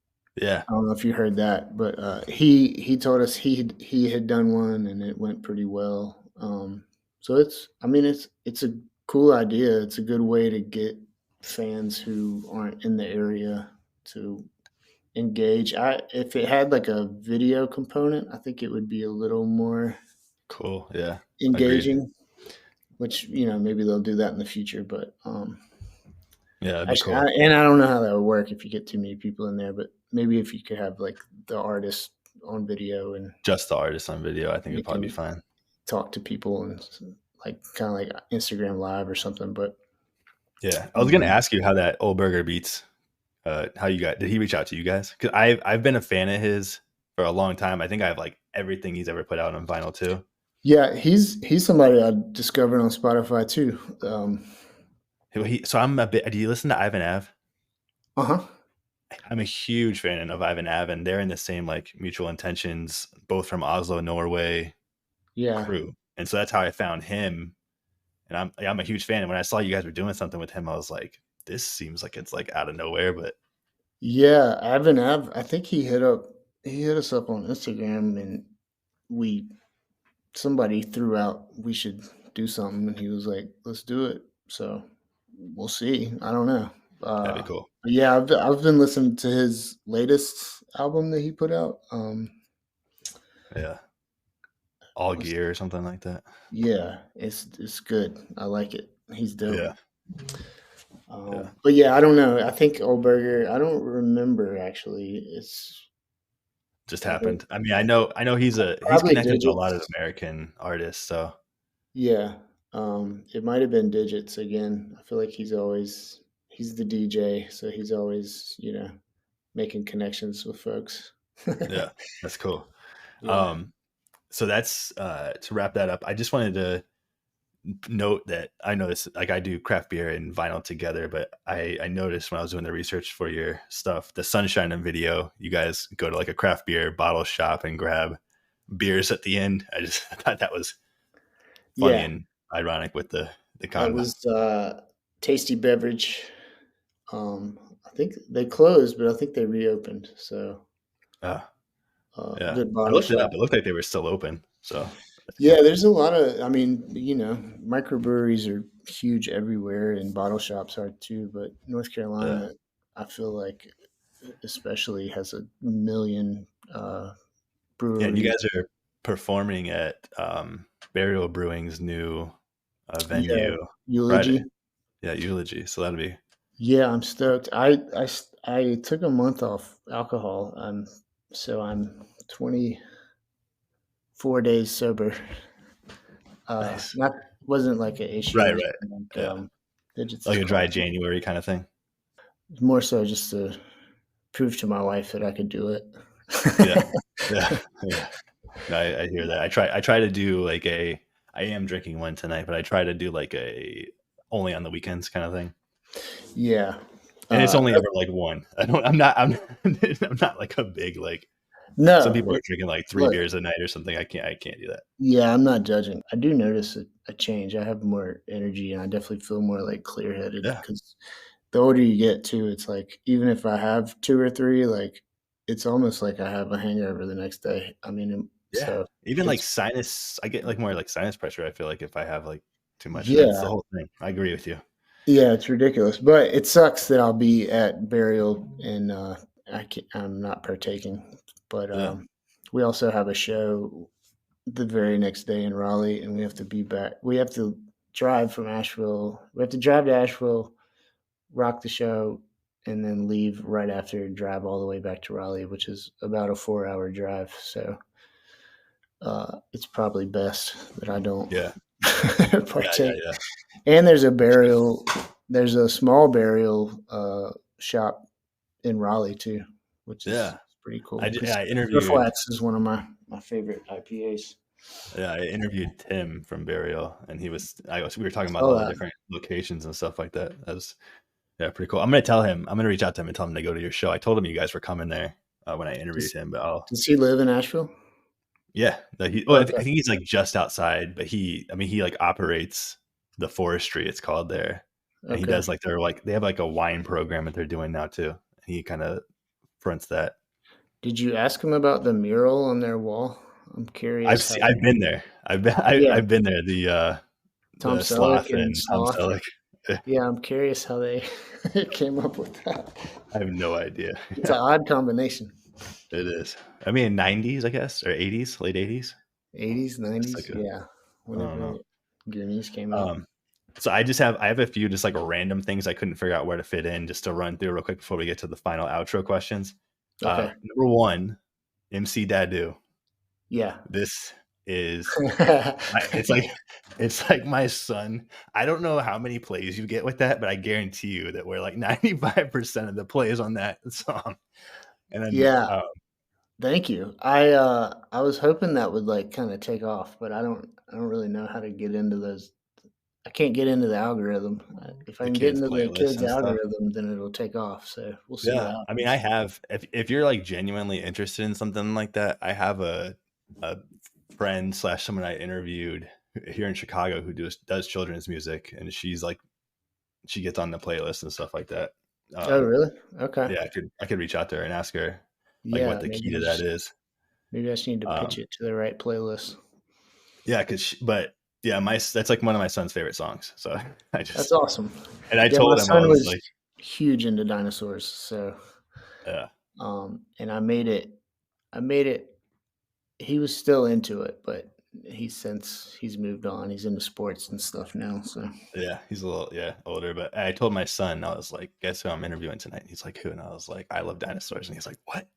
Yeah. I don't know if you heard that, but he told us he had done one and it went pretty well. So it's I mean it's a cool idea. It's a good way to get fans who aren't in the area to engage. I If it had like a video component, I think it would be a little more Cool. Yeah. Agreed. engaging. Which maybe they'll do that in the future, but Yeah, that'd be actually, cool. and I don't know how that would work if you get too many people in there, but maybe if you could have like the artist on video and Just the artist on video, I think they it'd probably be can fine. talk to people and like kind of like Instagram Live or something. But Yeah. I was gonna um, ask you how that old burger beats. How you got? Did he reach out to you guys? Because I've been a fan of his for a long time. I think I have like everything he's ever put out on vinyl too. yeah, he's somebody I discovered on Spotify too. So I'm a bit. Do you listen to Ivan Ave? Uh huh. I'm a huge fan of Ivan Ave, and they're in the same like mutual intentions, both from Oslo, Norway Yeah. crew. And so that's how I found him. And I'm a huge fan. And when I saw you guys were doing something with him, I was like, this seems like it's like out of nowhere, but Yeah, Avin Av. I think he hit us up on Instagram, and we somebody threw out we should do something, and he was like, "Let's do it." So we'll see. I don't know. that'd be cool. But yeah, I've been listening to his latest album that he put out. Yeah. All What's gear or something like that. Yeah, it's good. I like it. He's dope. Yeah. Yeah. But yeah, I don't know. I think Oldberger. I don't remember actually. It's Just I think happened. I mean, I know he's probably connected to a lot of Digits. American artists. So Yeah, it might have been Digits again. I feel like he's the DJ, so he's always making connections with folks. yeah, that's cool. Yeah, Um, so that's to wrap that up. I just wanted to note that I know this, like I do craft beer and vinyl together, but I noticed when I was doing the research for your stuff, the Sunshine and video, you guys go to like a craft beer bottle shop and grab beers at the end. I just I thought that was funny yeah. and ironic with the It con. was Tasty Beverage. I think they closed, but I think they reopened. So Uh, yeah, good I bottle looked it up. shop. It looked like they were still open. So Yeah, there's a lot of, I mean, microbreweries are huge everywhere and bottle shops are too, but North Yeah, Carolina, I feel like especially has a million yeah. And you breweries. guys are performing at Burial Brewing's new Yeah, venue Friday. Eulogy. Yeah, Eulogy. So that'll be Yeah, I'm stoked. I took a month off alcohol. So I'm 24 days sober. nice. Not wasn't like an issue or Right, anything. right. Like Yeah, digits is like a dry coffee. January kind of thing. More so just to prove to my wife that I could do it. Yeah, yeah, yeah. No, I hear that. I try to do like a. I am drinking one tonight, but I try to do like a only on the weekends kind of thing. Yeah. And it's Uh, only ever like one. I don't. I'm not. I'm. I'm not like a big like. Some no, people are drinking like three look, beers a night or something. I can't. I can't do that. yeah, I'm not judging. I do notice a change. I have more energy and I definitely feel more like clear headed Yeah, because the older you get too, it's like even if I have two or three, like it's almost like I have a hangover the next day. I mean, yeah. so Even like it's sinus. I get like more like sinus pressure. I feel like if I have like too much, and that's the yeah, whole thing. I agree with you. yeah, it's ridiculous. But it sucks that I'll be at burial and I'm not partaking. But Yeah. we also have a show the very next day in Raleigh, and we have to be back. We have to drive from Asheville. We have to drive to Asheville, rock the show, and then leave right after and drive all the way back to Raleigh, which is about a 4 hour drive. So it's probably best that I don't Yeah. Yeah. Yeah. partake. Yeah. And there's a burial. There's a small burial shop in Raleigh too, which is Yeah. pretty cool because I interviewed. Surflax is one of my favorite IPAs. Yeah, I interviewed Tim from Burial, and he was. I was. We were talking about Oh, all the different locations and stuff like that. That was yeah, pretty cool. I'm gonna tell him. I'm gonna reach out to him and tell him to go to your show. I told him you guys were coming there when I interviewed does him, but I'll. does he live in Asheville? Yeah, well, I Okay, think he's like just outside, but I mean, he like operates the forestry. It's called there, and he okay. does like they have like a wine program that they're doing now too. And he kind of fronts that. Did you ask him about the mural on their wall? I'm curious how I've they. been there. Yeah, I've been there. Tom The Selleck sloth and and Tom Sloth. Selleck. Yeah, I'm curious how they came up with that. I have no idea. It's an odd combination. It is. I mean, 90s, I guess, or 80s, late 80s. 80s, It's 90s, like a, yeah. I don't Whenever know. Goonies came out. Um, so I have a few just like random things I couldn't figure out where to fit in just to run through real quick before we get to the final outro questions. Okay. Number one, MC Dadu. Yeah. This is it's like it's like my son. I don't know how many plays you get with that, but I guarantee you that we're like 95% of the plays on that song. And then Yeah. Thank you. I was hoping that would like kind of take off, but I don't really know how to get into those. I can't get into the algorithm. If I the can get kids into the playlist kids and stuff. algorithm, then it'll take off. So we'll see what Yeah, I mean, happens. I have. If you're like genuinely interested in something like that, I have a friend slash someone I interviewed here in Chicago who does children's music, and she's like she gets on the playlist and stuff like that. Oh, Um, really? Okay. yeah, I could reach out to her and ask her like what Yeah, the key to that is. maybe I just need to pitch Um, it to the right playlist. yeah, but yeah, my that's like one of my son's favorite songs. So I That's just awesome. and I Yeah, my told him I son was was like, huge into dinosaurs, so yeah, and I made it he was still into it, but he's moved on. He's into sports and stuff now, so yeah, he's a little older, but I told my son I was like, guess who I'm interviewing tonight? And he's like, who? And I was like, I love dinosaurs, and he's like, what?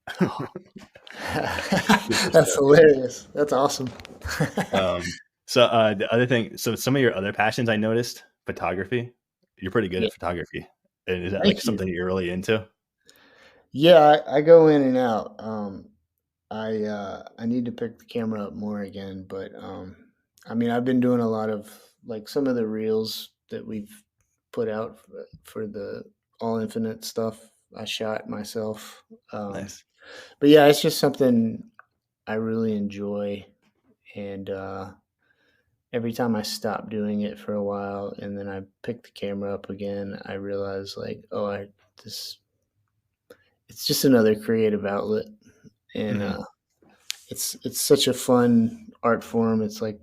Super That's stoked. hilarious. That's awesome. So the other thing, so some of your other passions I noticed, photography. You're pretty good Yeah, at photography. And is that like thank you. something you're really into? Yeah, I go in and out. I need to pick the camera up more again, but I mean I've been doing a lot of like some of the reels that we've put out for the all infinite stuff. I shot myself, Nice. but yeah, it's just something I really enjoy, and every time I stop doing it for a while and then I pick the camera up again, I realize like, oh, I this it's just another creative outlet, and Mhm. it's such a fun art form. It's like,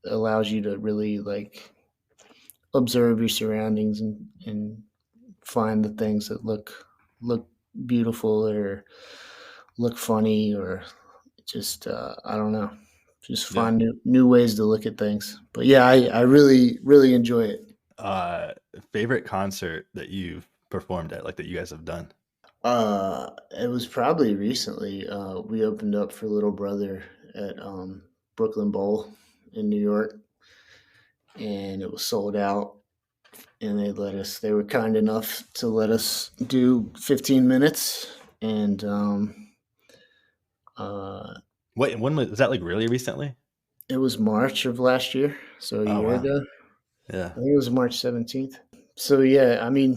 allows you to really like observe your surroundings and find the things that look beautiful or look funny or just I don't know, just Yeah. find new ways to look at things. But yeah, I really enjoy it. Uh, Favorite concert that you've performed at, like that you guys have done? It was probably recently. We opened up for Little Brother at Brooklyn Bowl in New York, and it was sold out. And they were kind enough to let us do 15 minutes. And uh, Wait, when was that? Like really recently? it was March of last year, so a Oh year wow. ago. Yeah, I think it was March 17th. So yeah, I mean,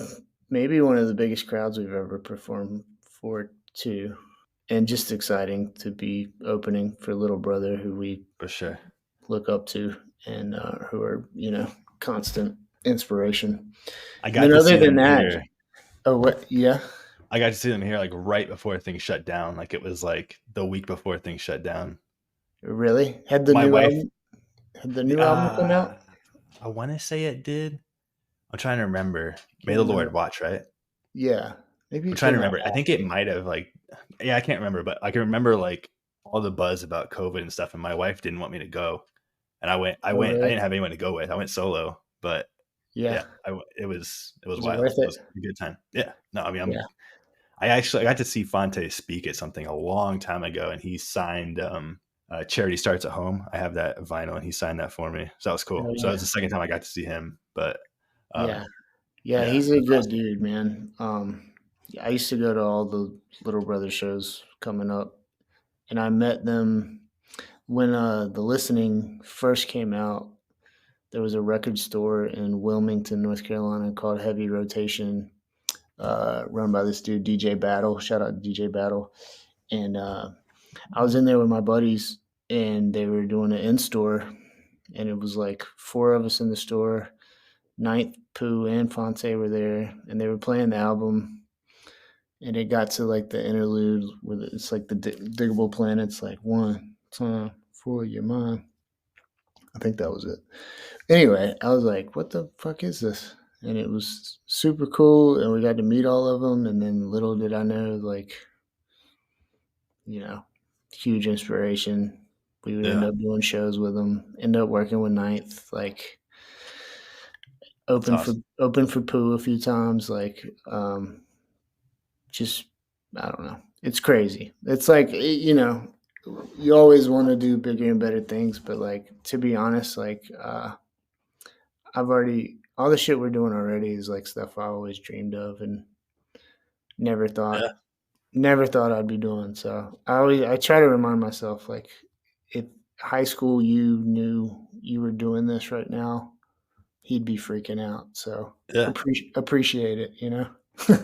maybe one of the biggest crowds we've ever performed for too. And just exciting to be opening for Little Brother, who we for sure. look up to and who are, constant inspiration. I And got then to other see than them that, here. oh, what? Yeah, I got to see them here like right before things shut down. Like it was like the week before things shut down. really? My wife, Had the new album come uh, out? I want to say it did. I'm trying to remember. May Can't the remember. Lord watch, right? Yeah, maybe I'm it trying to came out remember. I think it after. might have like, yeah, I can't remember, but I can remember like all the buzz about COVID and stuff. And my wife didn't want me to go, and I went. I Oh, went. I really? didn't have anyone to go with. I went solo, but Yeah. yeah, it was Was it wild. worth It it? was a good time. Yeah. No, I mean, Yeah. I got to see Fonte speak at something a long time ago, and he signed "Charity Starts at Home." I have that vinyl, and he signed that for me, so that was Oh, cool. So that was yeah. the second time I got to see him, but Yeah. um, Yeah. yeah, He's a that's good awesome. dude, man. Yeah, I used to go to all the Little Brother shows coming up, and I met them when the listening first came out. There was a record store in Wilmington, North Carolina called Heavy Rotation, run by this dude, DJ Battle. Shout out to DJ Battle. And I was in there with my buddies, and they were doing an in store, and it was like four of us in the store. Ninth, Pooh, and Fonte were there, and they were playing the album. And it got to like the interlude where it's like the Diggable Planets, like one time for your mind. I think that was it. Anyway, I was like, "What the fuck is this?" And it was super cool, and we got to meet all of them. And then little did I know, like, you know, huge inspiration. We would end Yeah, up doing shows with them. End up working with Ninth, like that's awesome. open for Pooh a few times. Like, just I don't know. It's crazy. It's like you always want to do bigger and better things, but like to be honest, like I've already all the shit we're doing already is like stuff I always dreamed of and never thought Yeah, never thought I'd be doing. So I try to remind myself like if high school you knew you were doing this right now, he'd be freaking out. So yeah, appreciate it, you know?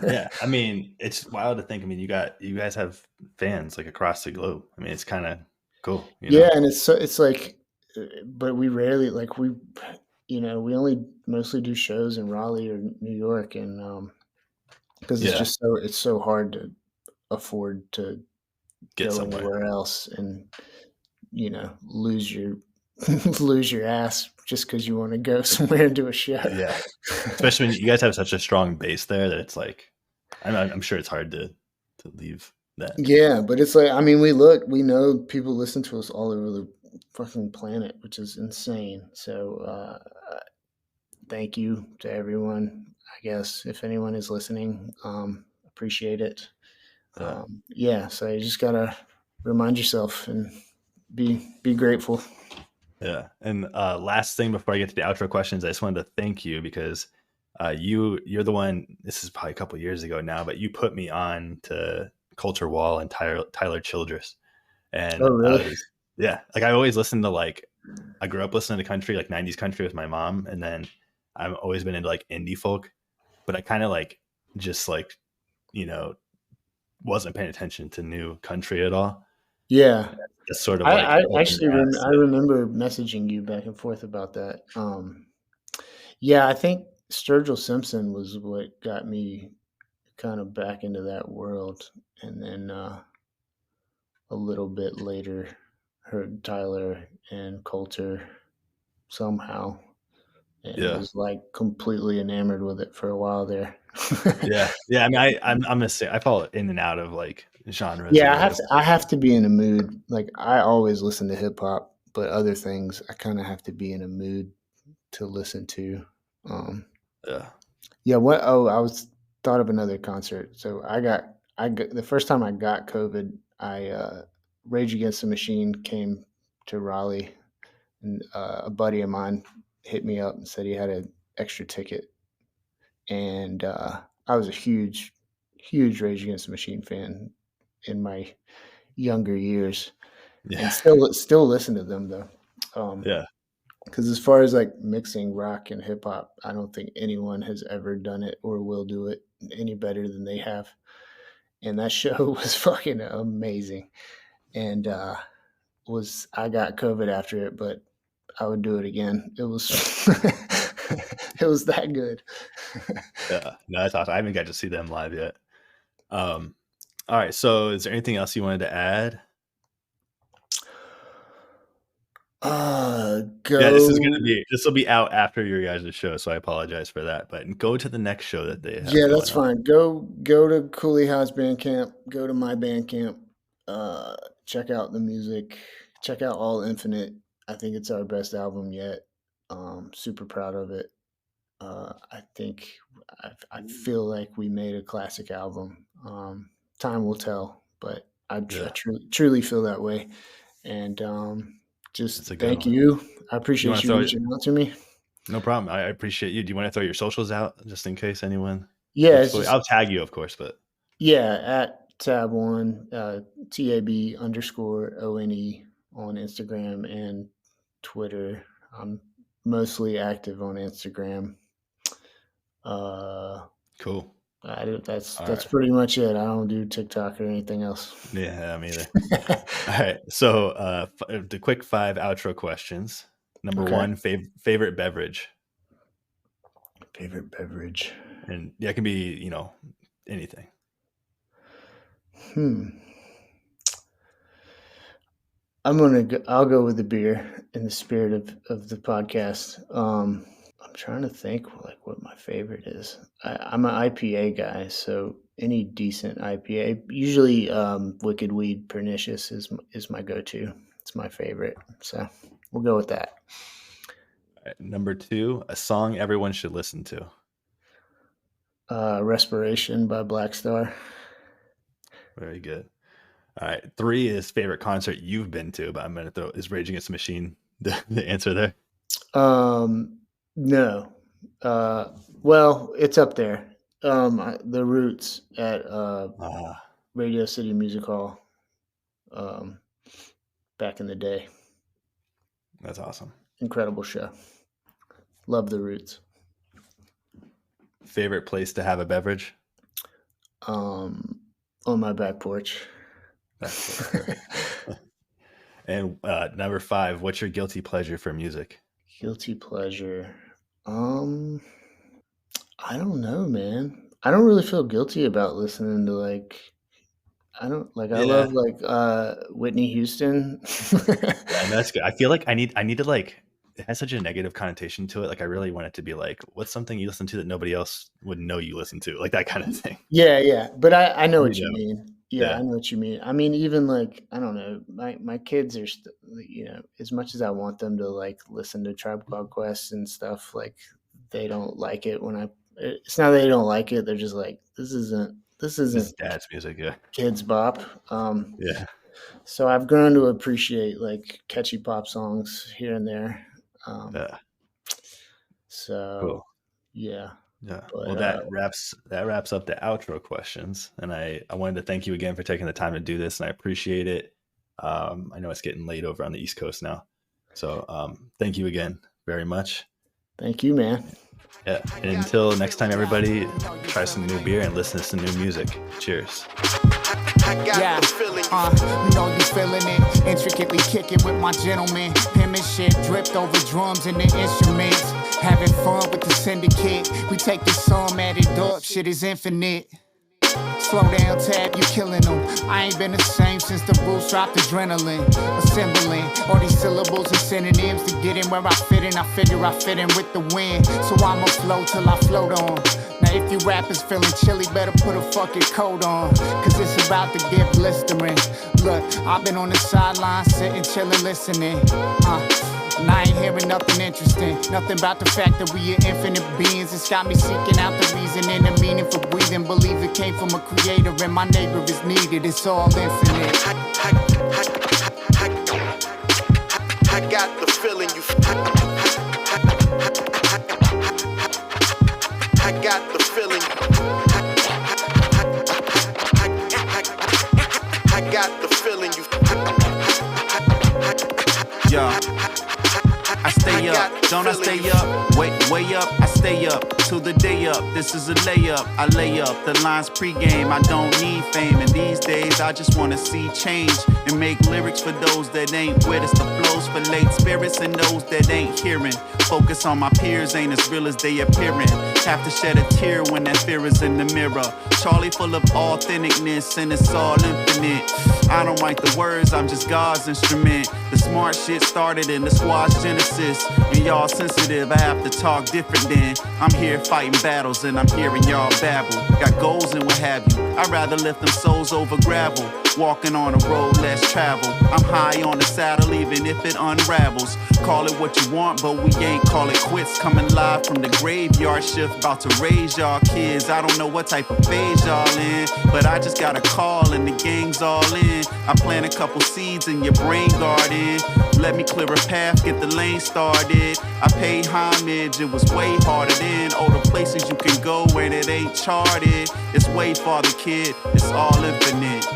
yeah. I mean, it's wild to think. I mean, you guys have fans like across the globe. I mean, it's kind of cool, you Yeah, know? and it's like but we rarely like we only mostly do shows in Raleigh or New York and because Yeah, it's so hard to afford to get go somewhere. anywhere else and lose your lose your ass just because you want to go somewhere and do a show. Yeah, especially when you guys have such a strong base there that it's like, I'm sure it's hard to leave that. Yeah, but it's like I mean we know people listen to us all over the fucking planet, which is insane. So thank you to everyone. I guess if anyone is listening, appreciate it. Yeah. Yeah, so you just gotta remind yourself and be grateful. Yeah. And last thing before I get to the outro questions, I just wanted to thank you because you're the one. This is probably a couple years ago now, but you put me on to Culture Wall and Tyler Childress, and Oh, I really? was yeah. Like I always listened to like I grew up listening to country, like '90s country with my mom, and then I've always been into like indie folk, but I kind of like just like you know wasn't paying attention to new country at all. Yeah, Just sort of like I opened actually your eyes I to it. remember messaging you back and forth about that. Yeah, I think Sturgill Simpson was what got me kind of back into that world, and then a little bit later heard Tyler and Coulter somehow, and Yeah. was like completely enamored with it for a while there. Yeah. Yeah. I mean, I'm the same. I fall in and out of like genres or Yeah, whatever. I have to be in a mood. Like I always listen to hip hop, but other things I kind of have to be in a mood to listen to. Um, Yeah. yeah, what? Oh, I was thought of another concert. So I got the first time I got COVID. I Rage Against the Machine came to Raleigh, and a buddy of mine hit me up and said he had an extra ticket, and I was a huge Rage Against the Machine fan in my younger years, and Yeah. still listen to them though. Yeah. Because as far as like mixing rock and hip hop, I don't think anyone has ever done it or will do it any better than they have. And that show was fucking amazing. And was I got COVID after it, but I would do it again. It was it was that good. Yeah. No, that's awesome. I haven't got to see them live yet. All right. So is there anything else you wanted to add? Yeah, this Go. will be out after your guys' show, so I apologize for that. But go to the next show that they have Yeah, that's going on. fine. Go to Kooley High's Bandcamp. Go to my Bandcamp. Check out the music. Check out All Infinite. I think it's our best album yet. Super proud of it. I think I feel like we made a classic album. Time will tell, but I Yeah, truly feel that way. And it's just a good thank one. you. I You want appreciate to you throw it? reaching out to me. No problem. I appreciate you. Do you want to throw your socials out just in case anyone Yeah, looks it's for you? just I'll tag you, of course, but yeah, at tab1, TAB underscore ONE on Instagram and Twitter. I'm mostly active on Instagram. Uh, cool. All that's right. pretty much it. I don't do TikTok or anything else. Yeah, me either. All right. So the quick 5 outro questions. Number Okay. 1, favorite beverage, Favorite beverage. and yeah, it can be anything. Hmm. I'll go with the beer in the spirit of the podcast. I'm trying to think like what my favorite is. I'm an IPA guy, so any decent IPA. Usually, Wicked Weed Pernicious is my go-to. It's my favorite, so we'll go with that. All right. Number 2, a song everyone should listen to. Respiration by Black Star. Very good. All right. 3 is favorite concert you've been to, but I'm going to throw is Rage Against the Machine the answer there. No. Well, it's up there. The Roots at Ah, Radio City Music Hall. Um, back in the day. that's awesome. Incredible show. Love the Roots. Favorite place to have a beverage? On my back porch. And number 5, what's your guilty pleasure for music? Guilty pleasure. I don't know, man. I don't really feel guilty about listening to like I don't like I Yeah. love like Whitney Houston. Yeah, no, that's good. I feel like I need to like it has such a negative connotation to it. Like I really want it to be like, what's something you listen to that nobody else would know you listen to? Like that kind of thing. Yeah, but I know what You you know. mean. Yeah, Yeah. I know what you mean. I mean, even like I don't know, my kids are as much as I want them to like listen to Tribe Called Quest and stuff, like they don't like it when I. It's not that they don't like it; they're just like this This is isn't dad's music, yeah. kids bop. Yeah. So I've grown to appreciate like catchy pop songs here and there. Um, Yeah. so Cool. yeah, Yeah. but Well, that wraps up the outro questions. And I wanted to thank you again for taking the time to do this, and I appreciate it. I know it's getting late over on the East Coast now. So thank you again very much. thank you, man. Yeah. And until next time, everybody, try some new beer and listen to some new music. Cheers. Yeah, you know you feeling it. Intricately kicking with my gentleman. Him and shit dripped over drums and the instruments. Having fun with the syndicate. We take the sum, add it up, shit is infinite. Slow down, Tab, you killing them. I ain't been the same since the boost dropped adrenaline. Assembling all these syllables and synonyms to get in where I fit in. I figure I fit in with the wind, so I'ma flow till I float on. Now if you rappers feeling chilly, better put a fucking coat on, cause it's about to get blistering. Look, I've been on the sidelines, sitting, chilling, listening. And I ain't hearing nothing interesting. Nothing about the fact that we are infinite beings. It's got me seeking out the reason and the meaning for breathing. Believe it came from a creator and my neighbor is needed. It's all infinite. I got the feeling you. I got the feeling. I got the feeling you. Yeah. I stay up, don't I stay up? Way up, I stay up, till the day up. This is a layup, I lay up. The lines pregame, I don't need fame. And these days, I just wanna see change and make lyrics for those that ain't with us. The flows for late spirits and those that ain't hearing. Focus on my peers, ain't as real as they appearing. Have to shed a tear when that fear is in the mirror. Charlie full of authenticness and it's all infinite. I don't write the words, I'm just God's instrument. The smart shit started in the squad's genesis. And y'all sensitive, I have to talk different then. I'm here fighting battles and I'm hearing y'all babble. Got goals and what have you. I'd rather lift them souls over gravel. Walking on a road less traveled. I'm high on the saddle even if it unravels. Call it what you want, but we ain't call it quits. Coming live from the graveyard shift, about to raise y'all kids. I don't know what type of phase y'all in, but I just got a call and the gang's all in. I plant a couple seeds in your brain garden. Let me clear a path, get the lane started. I paid homage, it was way harder than all the places you can go where it ain't charted. It's way farther, kid, it's all infinite.